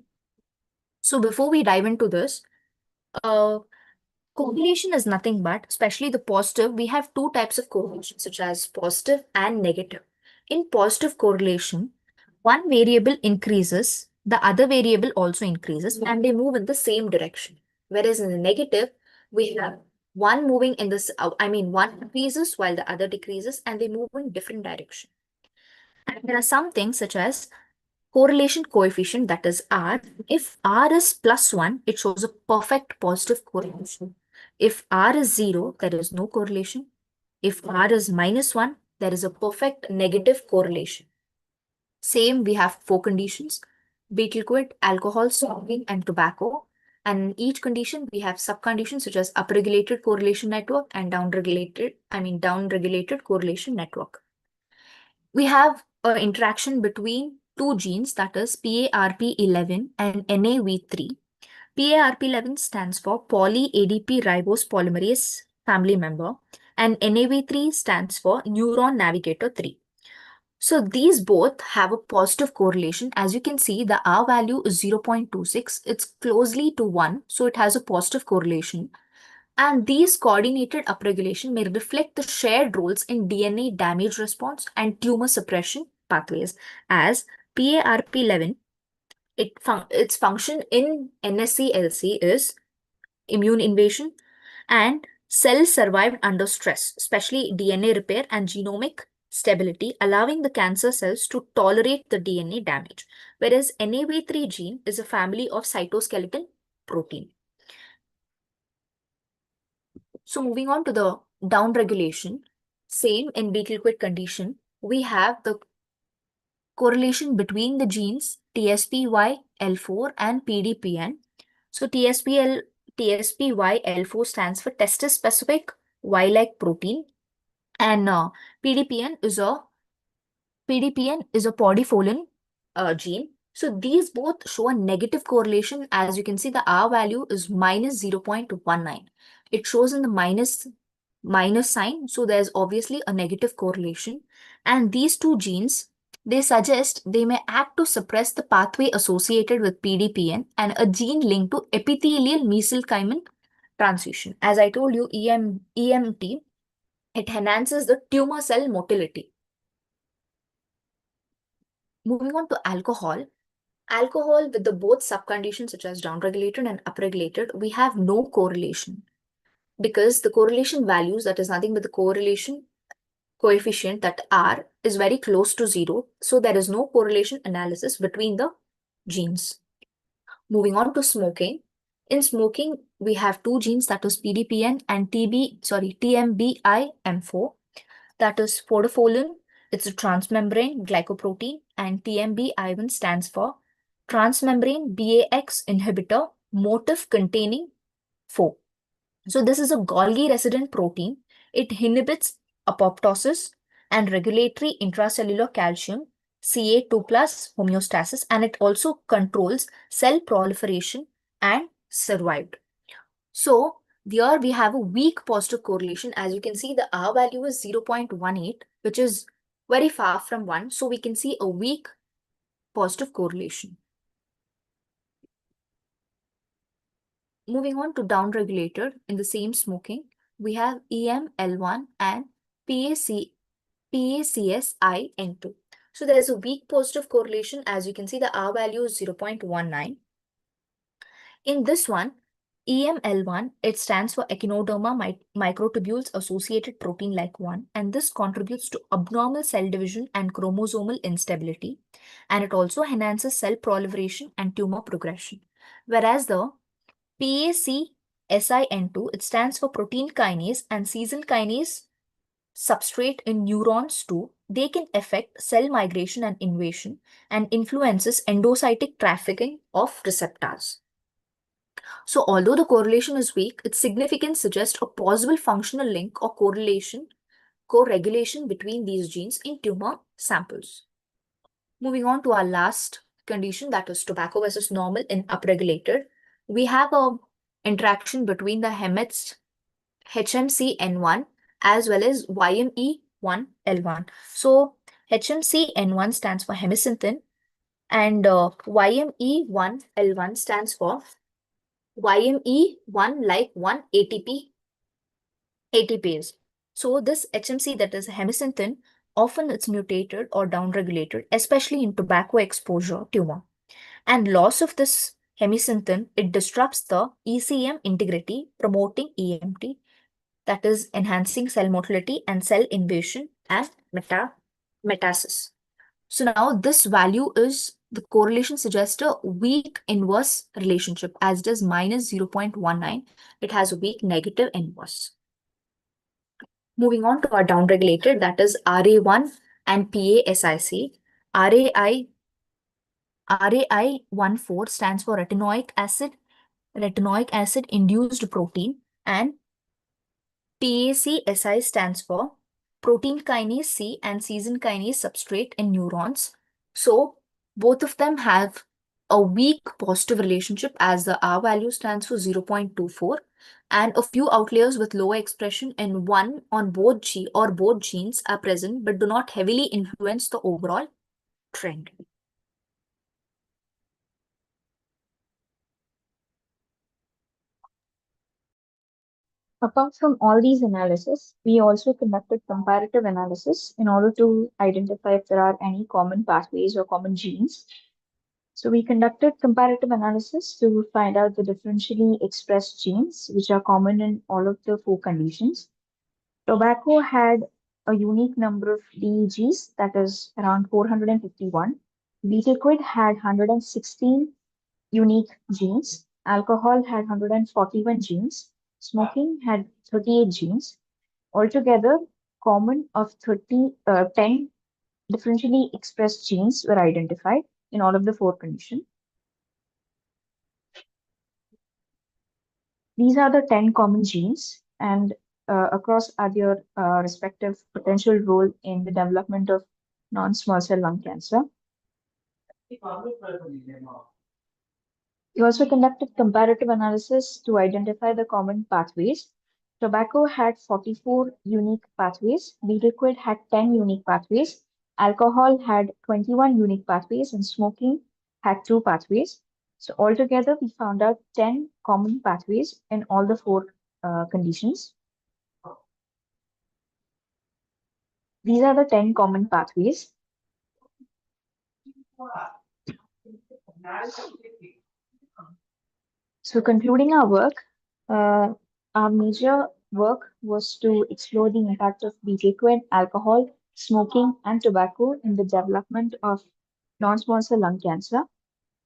So before we dive into this, correlation is nothing but, especially the positive, we have two types of correlation, such as positive and negative. In positive correlation, one variable increases, the other variable also increases, and they move in the same direction. Whereas in the negative, we have one moving in this, one increases while the other decreases, and they move in different direction. And there are some things such as correlation coefficient, that is R. If R is +1, it shows a perfect positive correlation. If R is 0, there is no correlation. If R is -1, there is a perfect negative correlation. Same, we have 4 conditions: betel-quid, alcohol, smoking, and tobacco. And in each condition, we have subconditions such as upregulated correlation network and downregulated correlation network. We have an interaction between two genes, that is PARP11 and NAV3. PARP11 stands for poly-ADP ribose polymerase family member, and NAV3 stands for neuron navigator 3. So these both have a positive correlation. As you can see, the R value is 0.26. It's closely to 1, so it has a positive correlation. And these coordinated upregulation may reflect the shared roles in DNA damage response and tumor suppression pathways, as PARP11, its function in NSCLC is immune invasion and cells survived under stress, especially DNA repair and genomic stability, allowing the cancer cells to tolerate the DNA damage. Whereas NAV3 gene is a family of cytoskeleton protein. So moving on to the downregulation, same in weak liquid condition, we have the correlation between the genes TSPY-L4 and PDPN. So TSPY-L4 stands for testis-specific Y-like protein, and PDPN is a polyfolin gene. So these both show a negative correlation. As you can see, the R value is minus 0.19. It shows in the minus sign, so there's obviously a negative correlation. And these two genes, they suggest they may act to suppress the pathway associated with PDPN and a gene linked to epithelial mesenchymal transition. As I told you, EMT, it enhances the tumor cell motility. Moving on to alcohol. Alcohol with the both subconditions such as downregulated and upregulated, we have no correlation because the correlation values, that is nothing but the correlation coefficient, that R, is very close to 0. So there is no correlation analysis between the genes. Moving on to smoking. In smoking, we have two genes, that is PDPN and TMBI-M4. That is photofolin, it's a transmembrane glycoprotein, and TMB-I1 stands for transmembrane BAX inhibitor motif containing 4. So this is a Golgi resident protein. It inhibits apoptosis and regulatory intracellular calcium Ca2 plus homeostasis, and it also controls cell proliferation and survived. So here we have a weak positive correlation. As you can see, the R value is 0.18, which is very far from 1. So we can see a weak positive correlation. Moving on to downregulated in the same smoking, we have EML1 and PACSI-N2. So there is a weak positive correlation. As you can see, the R value is 0.19. In this one, EML1, it stands for Echinoderma microtubules associated protein like 1, and this contributes to abnormal cell division and chromosomal instability, and it also enhances cell proliferation and tumor progression. Whereas the PACSIN2, it stands for protein kinase and season kinase substrate in neurons too. They can affect cell migration and invasion and influences endocytic trafficking of receptors. So although the correlation is weak, its significance suggests a possible functional link or co-regulation between these genes in tumor samples. Moving on to our last condition, that is tobacco versus normal in upregulated. We have a interaction between the HMC-N1 as well as YME1L1. So HMC-N1 stands for hemisynthin and YME1L1 stands for YME1 like 1 ATPase. So this HMC, that is hemisynthin, often it's mutated or downregulated, especially in tobacco exposure tumor. And loss of this hemisynthin, it disrupts the ECM integrity, promoting EMT, that is enhancing cell motility and cell invasion and metastasis. So now this value is, the correlation suggests a weak inverse relationship, as does minus 0.19. It has a weak negative inverse. Moving on to our downregulated, that is RA1 and PASIC. RAI14 stands for retinoic acid induced protein, and PACSI stands for protein kinase C and season kinase substrate in neurons. So both of them have a weak positive relationship as the R value stands for 0.24, and a few outliers with lower expression in one on both both genes are present but do not heavily influence the overall trend. Apart from all these analysis, we also conducted comparative analysis in order to identify if there are any common pathways or common genes. So we conducted comparative analysis to find out the differentially expressed genes, which are common in all of the four conditions. Tobacco had a unique number of DEGs, that is around 451. Beet liquid had 116 unique genes. Alcohol had 141 genes. Smoking had 38 genes. Altogether, common of 10 differentially expressed genes were identified in all of the four conditions. These are the 10 common genes, and across are their respective potential role in the development of non-small cell lung cancer. We also conducted comparative analysis to identify the common pathways. Tobacco had 44 unique pathways, beet liquid had 10 unique pathways, alcohol had 21 unique pathways, and smoking had 2 pathways. So altogether, we found out 10 common pathways in all the four conditions. These are the 10 common pathways. So concluding our work, our major work was to explore the impact of beet liquid, alcohol, smoking, and tobacco in the development of non-small cell lung cancer,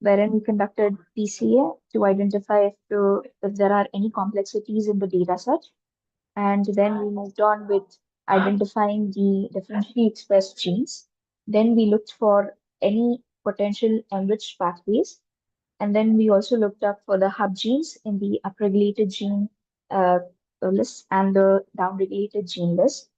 wherein we conducted PCA to identify if there are any complexities in the data set. And then we moved on with identifying the differentially expressed genes. Then we looked for any potential enriched pathways. And then we also looked up for the hub genes in the upregulated gene list and the downregulated gene list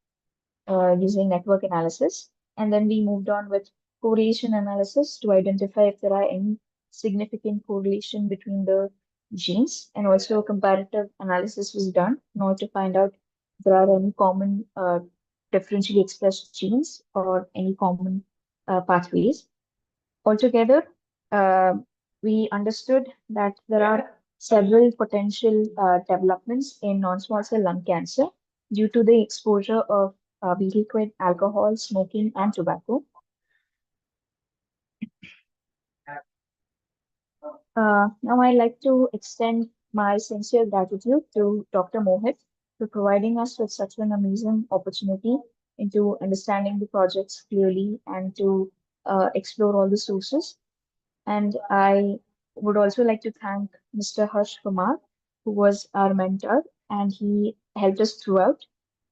using network analysis. And then we moved on with correlation analysis to identify if there are any significant correlation between the genes. And also comparative analysis was done in order to find out if there are any common differentially expressed genes or any common pathways. Altogether, we understood that there are several potential developments in non-small cell lung cancer due to the exposure of beet liquid, alcohol, smoking, and tobacco. Now I'd like to extend my sincere gratitude to Dr. Mohit for providing us with such an amazing opportunity into understanding the projects clearly and to explore all the sources. And I would also like to thank Mr. Harsh Kumar, who was our mentor, and he helped us throughout.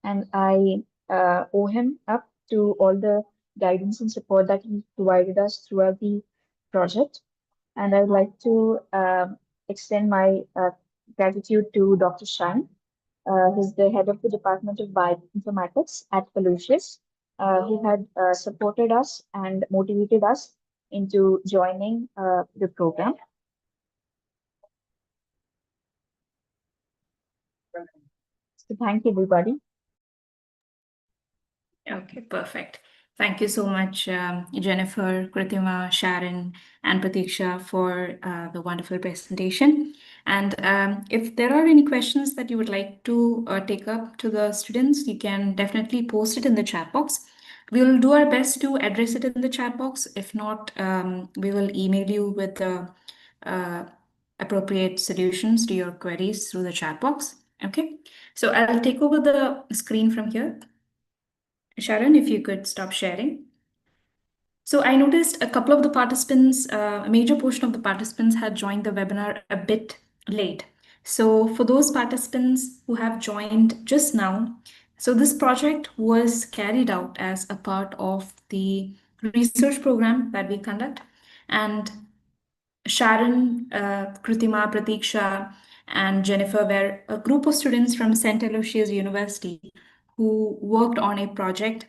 And I owe him up to all the guidance and support that he provided us throughout the project. And I'd like to extend my gratitude to Dr. Shan. He's the head of the Department of Bioinformatics at Aloysius. He had supported us and motivated us into joining the program. So thank you, everybody. Okay, perfect. Thank you so much, Jennifer, Kritima, Sharon, and Pratiksha for the wonderful presentation. And if there are any questions that you would like to take up to the students, you can definitely post it in the chat box. We'll do our best to address it in the chat box. If not, we will email you with the appropriate solutions to your queries through the chat box. Okay, so I'll take over the screen from here. Sharon, if you could stop sharing. So I noticed a couple of the participants, a major portion of the participants had joined the webinar a bit late. So for those participants who have joined just now, so this project was carried out as a part of the research program that we conduct. And Sharon, Kritima, Pratiksha, and Jennifer were a group of students from St. Aloysius University who worked on a project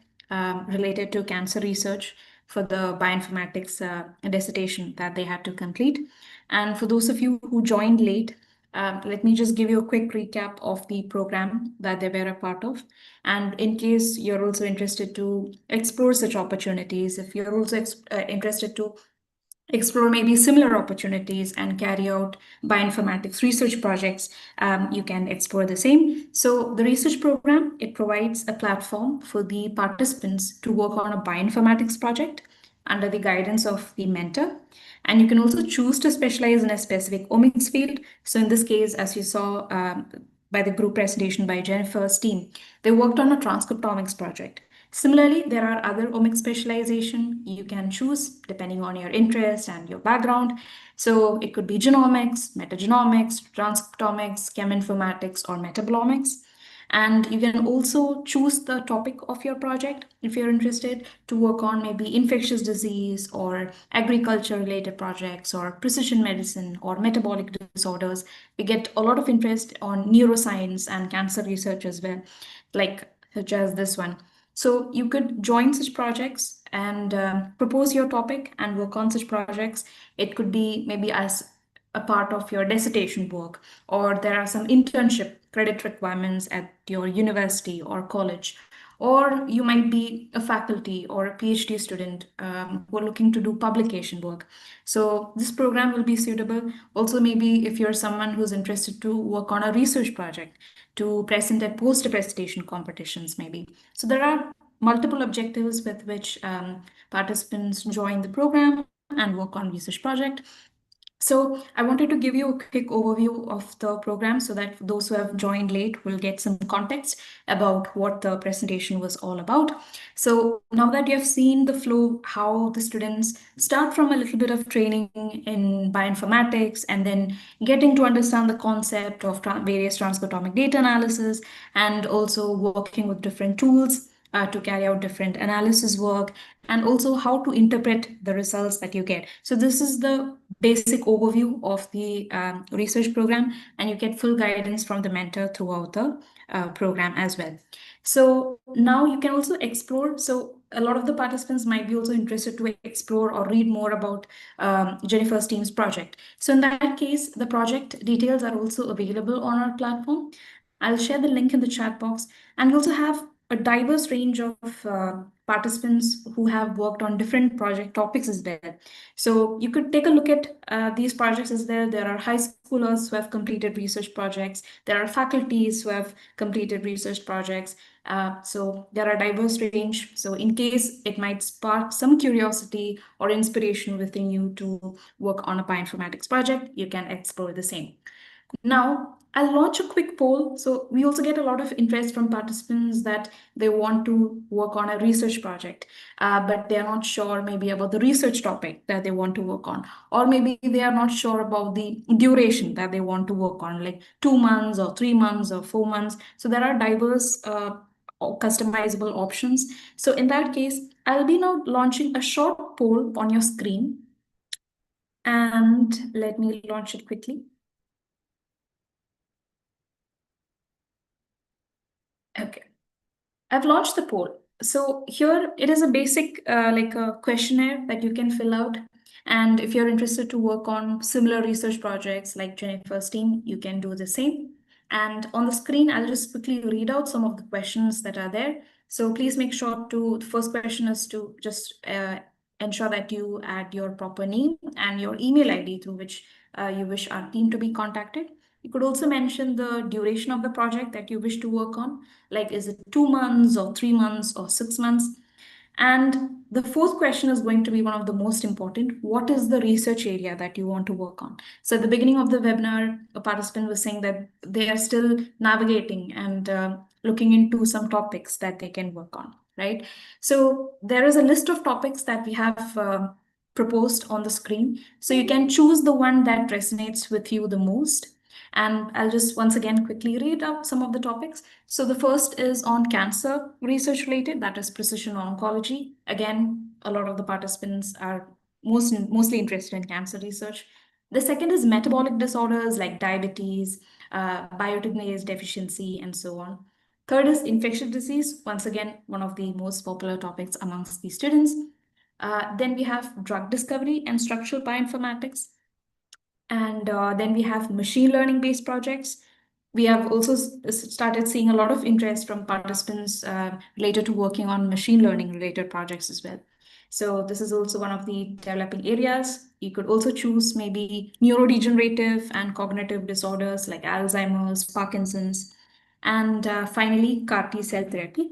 related to cancer research for the bioinformatics dissertation that they had to complete. And for those of you who joined late, let me just give you a quick recap of the program that they were a part of. And in case you're also interested to explore such opportunities, if you're also interested to explore maybe similar opportunities and carry out bioinformatics research projects, you can explore the same. So the research program, it provides a platform for the participants to work on a bioinformatics project under the guidance of the mentor. And you can also choose to specialize in a specific omics field. So in this case, as you saw by the group presentation by Jennifer's team, they worked on a transcriptomics project. Similarly, there are other omics specialization you can choose depending on your interest and your background. So it could be genomics, metagenomics, transcriptomics, cheminformatics, or metabolomics. And you can also choose the topic of your project if you're interested to work on maybe infectious disease or agriculture related projects or precision medicine or metabolic disorders. We get a lot of interest on neuroscience and cancer research as well, like such as this one. So you could join such projects and propose your topic and work on such projects. It could be maybe as a part of your dissertation work, or there are some internship credit requirements at your university or college, or you might be a faculty or a PhD student who are looking to do publication work. So this program will be suitable. Also, maybe if you're someone who's interested to work on a research project to present at poster presentation competitions, maybe. So there are multiple objectives with which participants join the program and work on research project. So I wanted to give you a quick overview of the program so that those who have joined late will get some context about what the presentation was all about. So now that you have seen the flow, how the students start from a little bit of training in bioinformatics and then getting to understand the concept of various transcriptomic data analysis and also working with different tools to carry out different analysis work, and also how to interpret the results that you get. So this is the basic overview of the research program, and you get full guidance from the mentor throughout the program as well. So now you can also explore. So a lot of the participants might be also interested to explore or read more about Jennifer's team's project. So in that case, the project details are also available on our platform. I'll share the link in the chat box, and we also have a diverse range of participants who have worked on different project topics as well. So you could take a look at these projects as well. There are high schoolers who have completed research projects. There are faculties who have completed research projects. So there are diverse range. So in case it might spark some curiosity or inspiration within you to work on a bioinformatics project, you can explore the same. Now, I'll launch a quick poll. So we also get a lot of interest from participants that they want to work on a research project, but they're not sure maybe about the research topic that they want to work on, or maybe they are not sure about the duration that they want to work on, like 2 months or 3 months or 4 months. So there are diverse customizable options. So in that case, I'll be now launching a short poll on your screen. And let me launch it quickly. Okay, I've launched the poll. So here it is a basic like a questionnaire that you can fill out. And if you're interested to work on similar research projects like Jennifer's team, you can do the same. And on the screen, I'll just quickly read out some of the questions that are there. So please make sure to, the first question is to just ensure that you add your proper name and your email ID through which you wish our team to be contacted. You could also mention the duration of the project that you wish to work on, like is it 2 months or 3 months or 6 months? And the fourth question is going to be one of the most important. What is the research area that you want to work on? So at the beginning of the webinar, a participant was saying that they are still navigating and looking into some topics that they can work on, right? So there is a list of topics that we have proposed on the screen. So you can choose the one that resonates with you the most. And I'll just once again quickly read out some of the topics. So the first is on cancer research related, that is precision oncology. Again, a lot of the participants are mostly interested in cancer research. The second is metabolic disorders like diabetes, biotinase deficiency, and so on. Third is infectious disease. Once again, one of the most popular topics amongst the students. Then we have drug discovery and structural bioinformatics. And then we have machine learning based projects. We have also started seeing a lot of interest from participants related to working on machine learning related projects as well. So this is also one of the developing areas. You could also choose maybe neurodegenerative and cognitive disorders like Alzheimer's, Parkinson's, and finally CAR T cell therapy.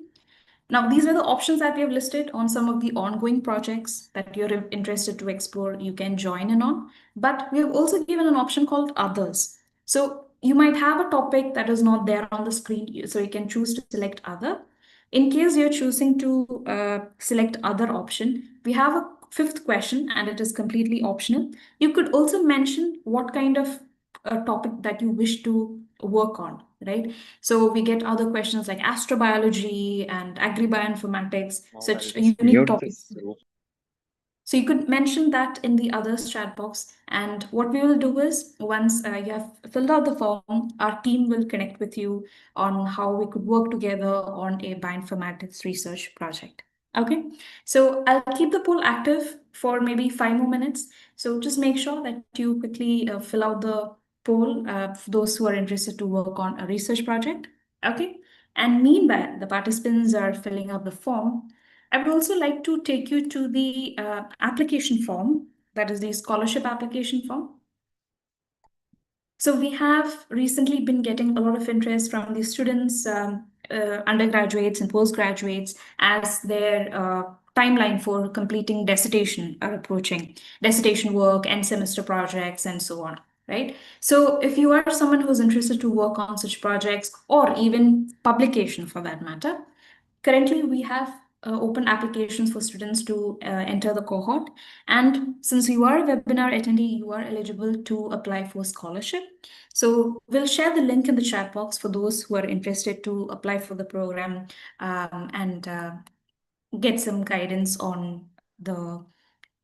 Now, these are the options that we have listed on some of the ongoing projects that you're interested to explore. You can join in on, but we have also given an option called others. So you might have a topic that is not there on the screen, so you can choose to select other. In case you're choosing to select other option, we have a fifth question and it is completely optional. You could also mention what kind of topic that you wish to work on, right? So we get other questions like astrobiology and agribioinformatics, such unique topics. So you could mention that in the others chat box. And what we will do is once you have filled out the form, our team will connect with you on how we could work together on a bioinformatics research project. Okay, so I'll keep the poll active for maybe 5 more minutes. So just make sure that you quickly fill out the poll for those who are interested to work on a research project. Okay, and meanwhile, the participants are filling out the form. I would also like to take you to the application form, that is the scholarship application form. So we have recently been getting a lot of interest from the students, undergraduates and postgraduates, as their timeline for completing dissertation are approaching, dissertation work and semester projects and so on, right? So if you are someone who's interested to work on such projects or even publication for that matter, currently we have open applications for students to enter the cohort. And since you are a webinar attendee, you are eligible to apply for scholarship. So we'll share the link in the chat box for those who are interested to apply for the program and get some guidance on the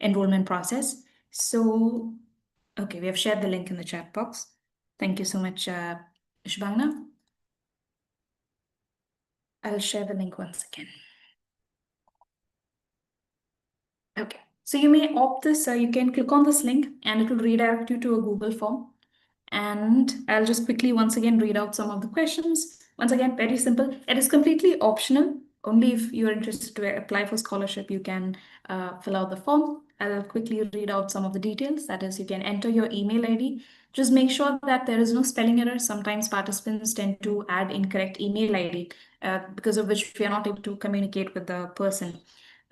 enrollment process. So, okay, we have shared the link in the chat box. Thank you so much, Shubhangna. I'll share the link once again. Okay, so you may opt this, you can click on this link and it will redirect you to a Google form. And I'll just quickly once again read out some of the questions. Once again, very simple. It is completely optional. Only if you're interested to apply for scholarship, you can fill out the form. I'll quickly read out some of the details. That is, you can enter your email ID. Just make sure that there is no spelling error. Sometimes participants tend to add incorrect email ID, because of which we are not able to communicate with the person.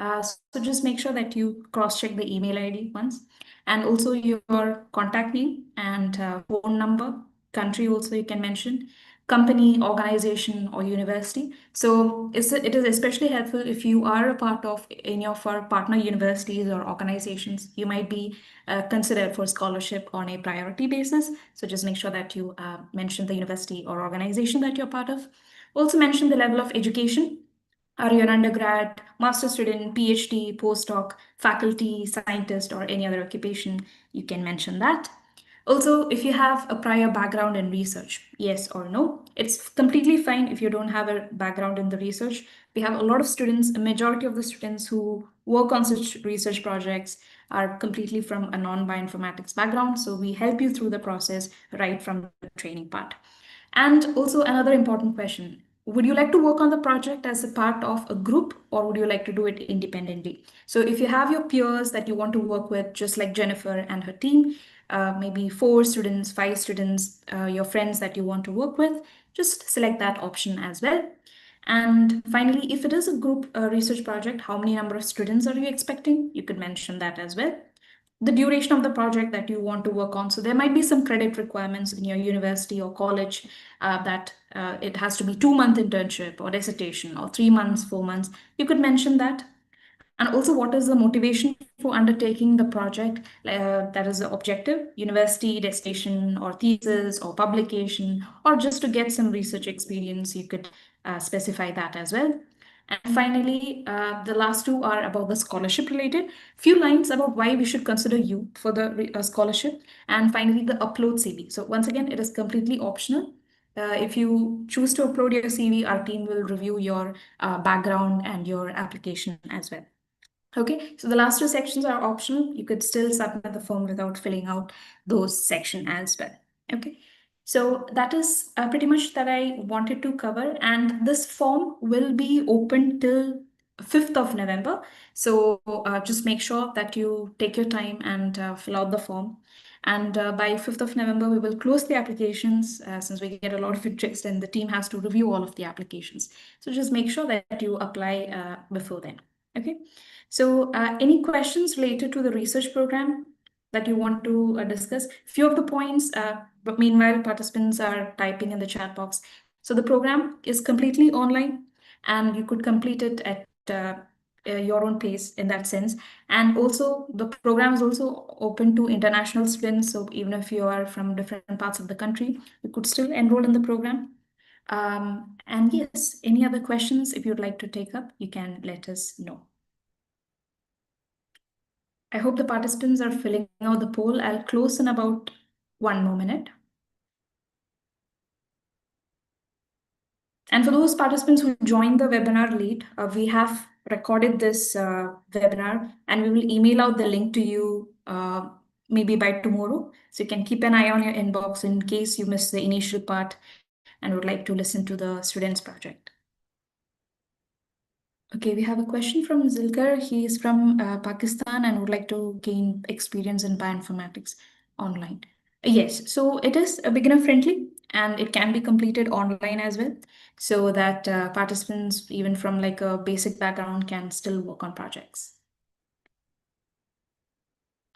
So just make sure that you cross-check the email ID once, and also your contact name and phone number, country also you can mention, company, organization, or university. So it is especially helpful if you are a part of any of our partner universities or organizations. You might be considered for scholarship on a priority basis. So just make sure that you mention the university or organization that you're part of. Also mention the level of education. Are you an undergrad, master student, PhD, postdoc, faculty, scientist, or any other occupation? You can mention that. Also, if you have a prior background in research, yes or no. It's completely fine if you don't have a background in the research. We have a lot of students, a majority of the students who work on such research projects are completely from a non-bioinformatics background. So we help you through the process right from the training part. And also another important question. Would you like to work on the project as a part of a group, or would you like to do it independently? So if you have your peers that you want to work with, just like Jennifer and her team, maybe 4 students, 5 students, your friends that you want to work with, just select that option as well. And finally, if it is a group research project, how many number of students are you expecting? You could mention that as well. The duration of the project that you want to work on. So there might be some credit requirements in your university or college that it has to be 2-month internship or dissertation or 3 months, 4 months. You could mention that. And also, what is the motivation for undertaking the project? That is the objective, university, dissertation, or thesis, or publication, or just to get some research experience. You could specify that as well. And finally, the last 2 are about the scholarship related. Few lines about why we should consider you for the scholarship. And finally, the upload CV. So once again, it is completely optional. If you choose to upload your CV, our team will review your background and your application as well. Okay, so the last two sections are optional. You could still submit the form without filling out those section as well. Okay, so that is pretty much that I wanted to cover, and this form will be open till 5th of November. So just make sure that you take your time and fill out the form. And by 5th of November, we will close the applications since we get a lot of interest and the team has to review all of the applications. So just make sure that you apply before then. Okay. So, any questions related to the research program that you want to discuss? Few of the points, but meanwhile, participants are typing in the chat box. So, the program is completely online and you could complete it at your own pace in that sense. And also, the program is also open to international students. So, even if you are from different parts of the country, you could still enroll in the program. And yes, any other questions, if you'd like to take up, you can let us know. I hope the participants are filling out the poll. I'll close in about 1 more minute. And for those participants who joined the webinar late, we have recorded this webinar and we will email out the link to you maybe by tomorrow. So you can keep an eye on your inbox in case you missed the initial part and would like to listen to the students project. Okay, we have a question from Zilkar. He is from Pakistan and would like to gain experience in bioinformatics online. Yes, so it is a beginner friendly and it can be completed online as well, so that participants, even from like a basic background, can still work on projects.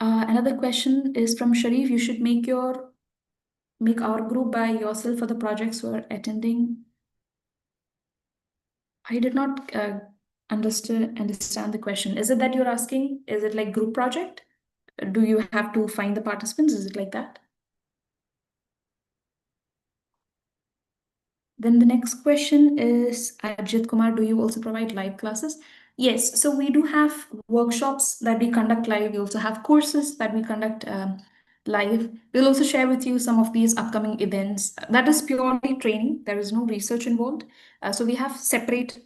Another question is from Sharif. You should make our group by yourself for the projects who are attending. I did not understand the question. Is it that you're asking, is it like group project? Do you have to find the participants? Is it like that? Then the next question is, Ajit Kumar, do you also provide live classes? Yes, so we do have workshops that we conduct live. We also have courses that we conduct live. We'll also share with you some of these upcoming events. That is purely training. There is no research involved. So we have separate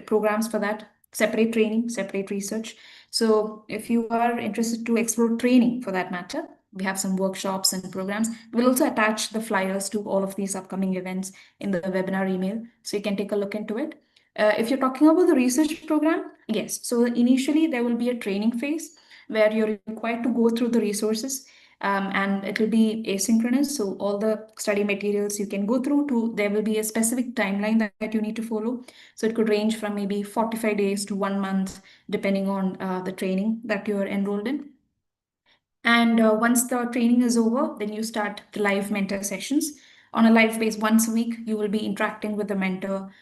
programs for that, separate training, separate research. So if you are interested to explore training for that matter, we have some workshops and programs. We'll also attach the flyers to all of these upcoming events in the webinar email, so you can take a look into it. If you're talking about the research program, yes. So initially there will be a training phase where you're required to go through the resources, and it will be asynchronous. So all the study materials you can go through to, there will be a specific timeline that you need to follow. So it could range from maybe 45 days to 1 month, depending on the training that you're enrolled in. And once the training is over, then you start the live mentor sessions. On a live base, once a week, you will be interacting with the mentor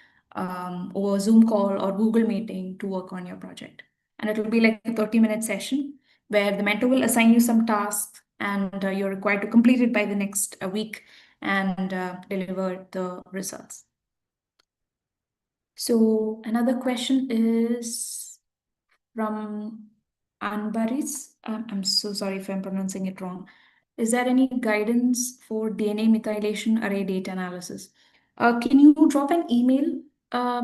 over Zoom call or Google Meeting to work on your project. And it will be like a 30-minute session where the mentor will assign you some tasks and you're required to complete it by the next week and deliver the results. So another question is from Anbaris. I'm so sorry if I'm pronouncing it wrong. Is there any guidance for DNA methylation array data analysis? Can you drop an email uh,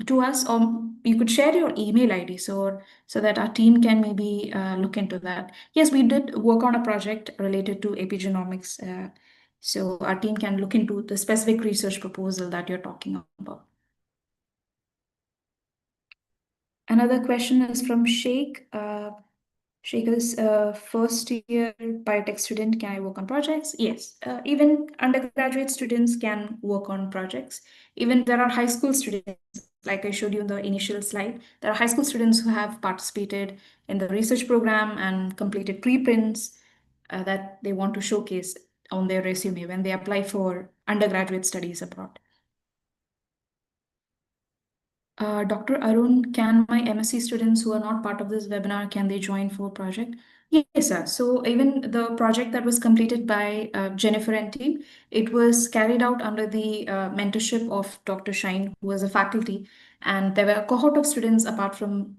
to us, or you could share your email ID so that our team can maybe look into that. Yes, we did work on a project related to epigenomics, so our team can look into the specific research proposal that you're talking about. Another question is from Sheikh. Sheikh is a first year biotech student. Can I work on projects? Yes. Even undergraduate students can work on projects. Even there are high school students, like I showed you in the initial slide. There are high school students who have participated in the research program and completed preprints that they want to showcase on their resume when they apply for undergraduate studies abroad. Dr. Arun, can my MSc students who are not part of this webinar, can they join for project? Yes, sir. So even the project that was completed by Jennifer and team, it was carried out under the mentorship of Dr. Shine, who was a faculty, and there were a cohort of students apart from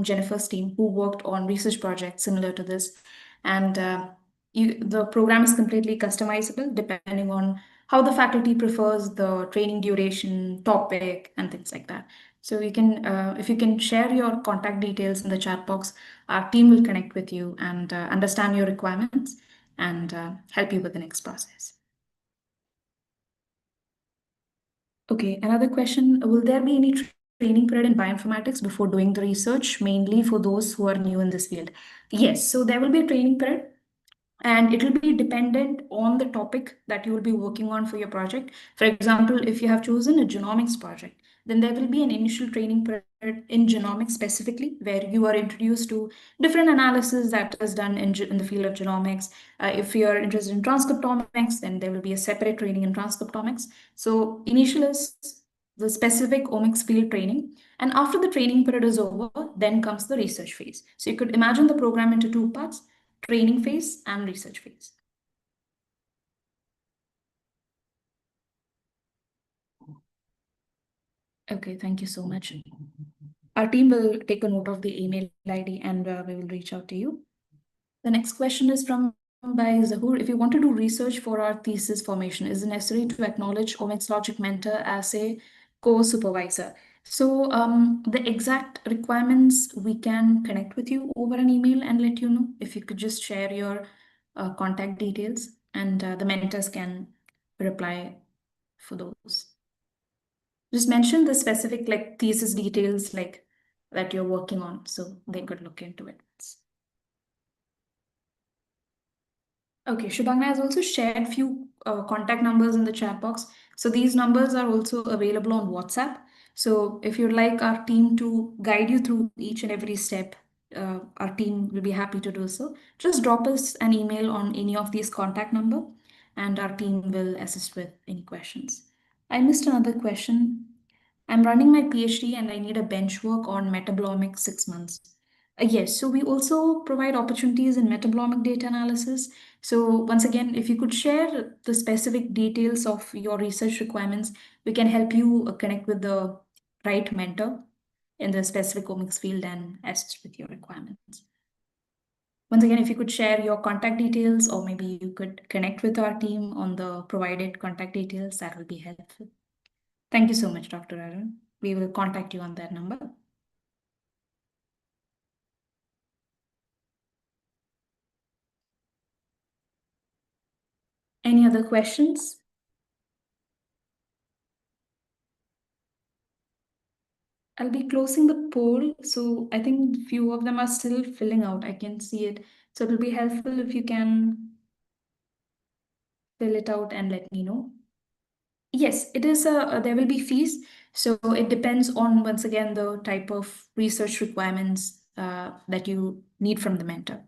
Jennifer's team who worked on research projects similar to this, and the program is completely customizable depending on how the faculty prefers the training duration, topic, and things like that. So you can, if you can share your contact details in the chat box, our team will connect with you and understand your requirements and help you with the next process. Okay, another question. Will there be any training period in bioinformatics before doing the research, mainly for those who are new in this field? Yes, so there will be a training period and it will be dependent on the topic that you will be working on for your project. For example, if you have chosen a genomics project, then there will be an initial training period in genomics specifically, where you are introduced to different analysis that is done in the field of genomics. If you are interested in transcriptomics, then there will be a separate training in transcriptomics. So initial is the specific omics field training. And after the training period is over, then comes the research phase. So you could imagine the program into two parts: training phase and research phase. Okay, thank you so much. Our team will take a note of the email ID and we will reach out to you. The next question is from by Zahur. If you want to do research for our thesis formation, is it necessary to acknowledge OmicsLogic mentor as a co-supervisor? So the exact requirements we can connect with you over an email and let you know. If you could just share your contact details and the mentors can reply for those. Just mention the specific like thesis details like that you're working on so they could look into it. Okay, Shubhanga has also shared few contact numbers in the chat box. So these numbers are also available on WhatsApp. So if you'd like our team to guide you through each and every step, our team will be happy to do so. Just drop us an email on any of these contact number and our team will assist with any questions. I missed another question. I'm running my PhD and I need a bench work on metabolomics 6 months. Yes, so we also provide opportunities in metabolomic data analysis. So once again, if you could share the specific details of your research requirements, we can help you connect with the right mentor in the specific omics field and assist with your requirements. Once again, if you could share your contact details or maybe you could connect with our team on the provided contact details, that will be helpful. Thank you so much, Dr. Arun. We will contact you on that number. Any other questions? I'll be closing the poll. So I think few of them are still filling out. I can see it. So it'll be helpful if you can fill it out and let me know. Yes, it is there will be fees. So it depends on, once again, the type of research requirements that you need from the mentor.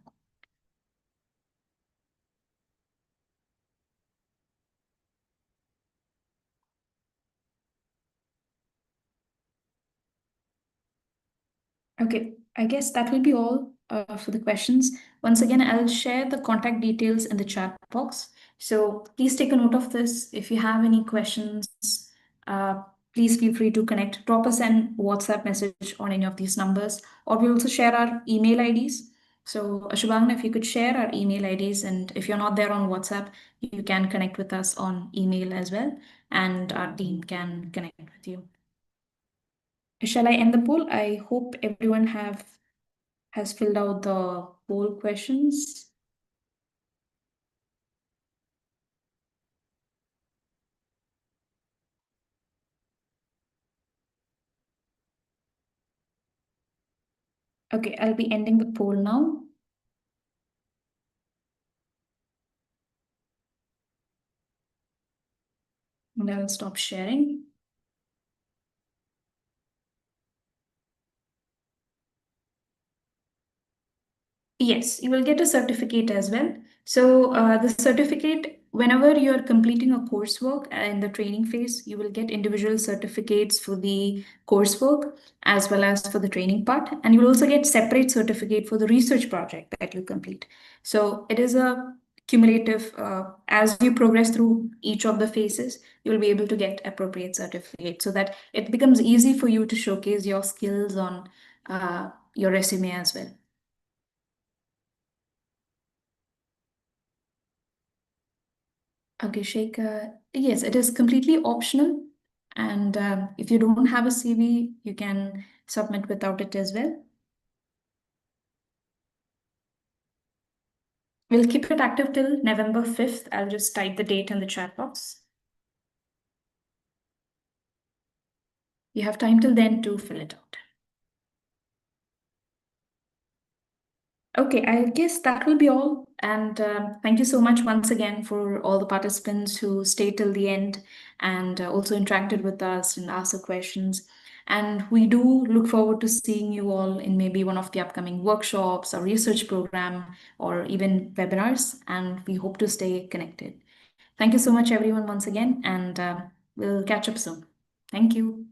Okay, I guess that will be all for the questions. Once again, I'll share the contact details in the chat box. So please take a note of this. If you have any questions, uh, please feel free to connect. Drop us an WhatsApp message on any of these numbers, or we'll also share our email IDs. So Shubhang, if you could share our email IDs, and if you're not there on WhatsApp, you can connect with us on email as well, and our team can connect with you. Shall I end the poll? I hope everyone has filled out the poll questions. Okay, I'll be ending the poll now. And I'll stop sharing. Yes, you will get a certificate as well. So the certificate, whenever you're completing a coursework in the training phase, you will get individual certificates for the coursework as well as for the training part. And you will also get separate certificate for the research project that you complete. So it is a cumulative, as you progress through each of the phases, you will be able to get appropriate certificate so that it becomes easy for you to showcase your skills on your resume as well. Okay, Sheikh. Yes, it is completely optional. And if you don't have a CV, you can submit without it as well. We'll keep it active till November 5th. I'll just type the date in the chat box. You have time till then to fill it out. Okay, I guess that will be all. And thank you so much once again for all the participants who stayed till the end and also interacted with us and asked the questions. And we do look forward to seeing you all in maybe one of the upcoming workshops or research program or even webinars. And we hope to stay connected. Thank you so much, everyone, once again, and we'll catch up soon. Thank you.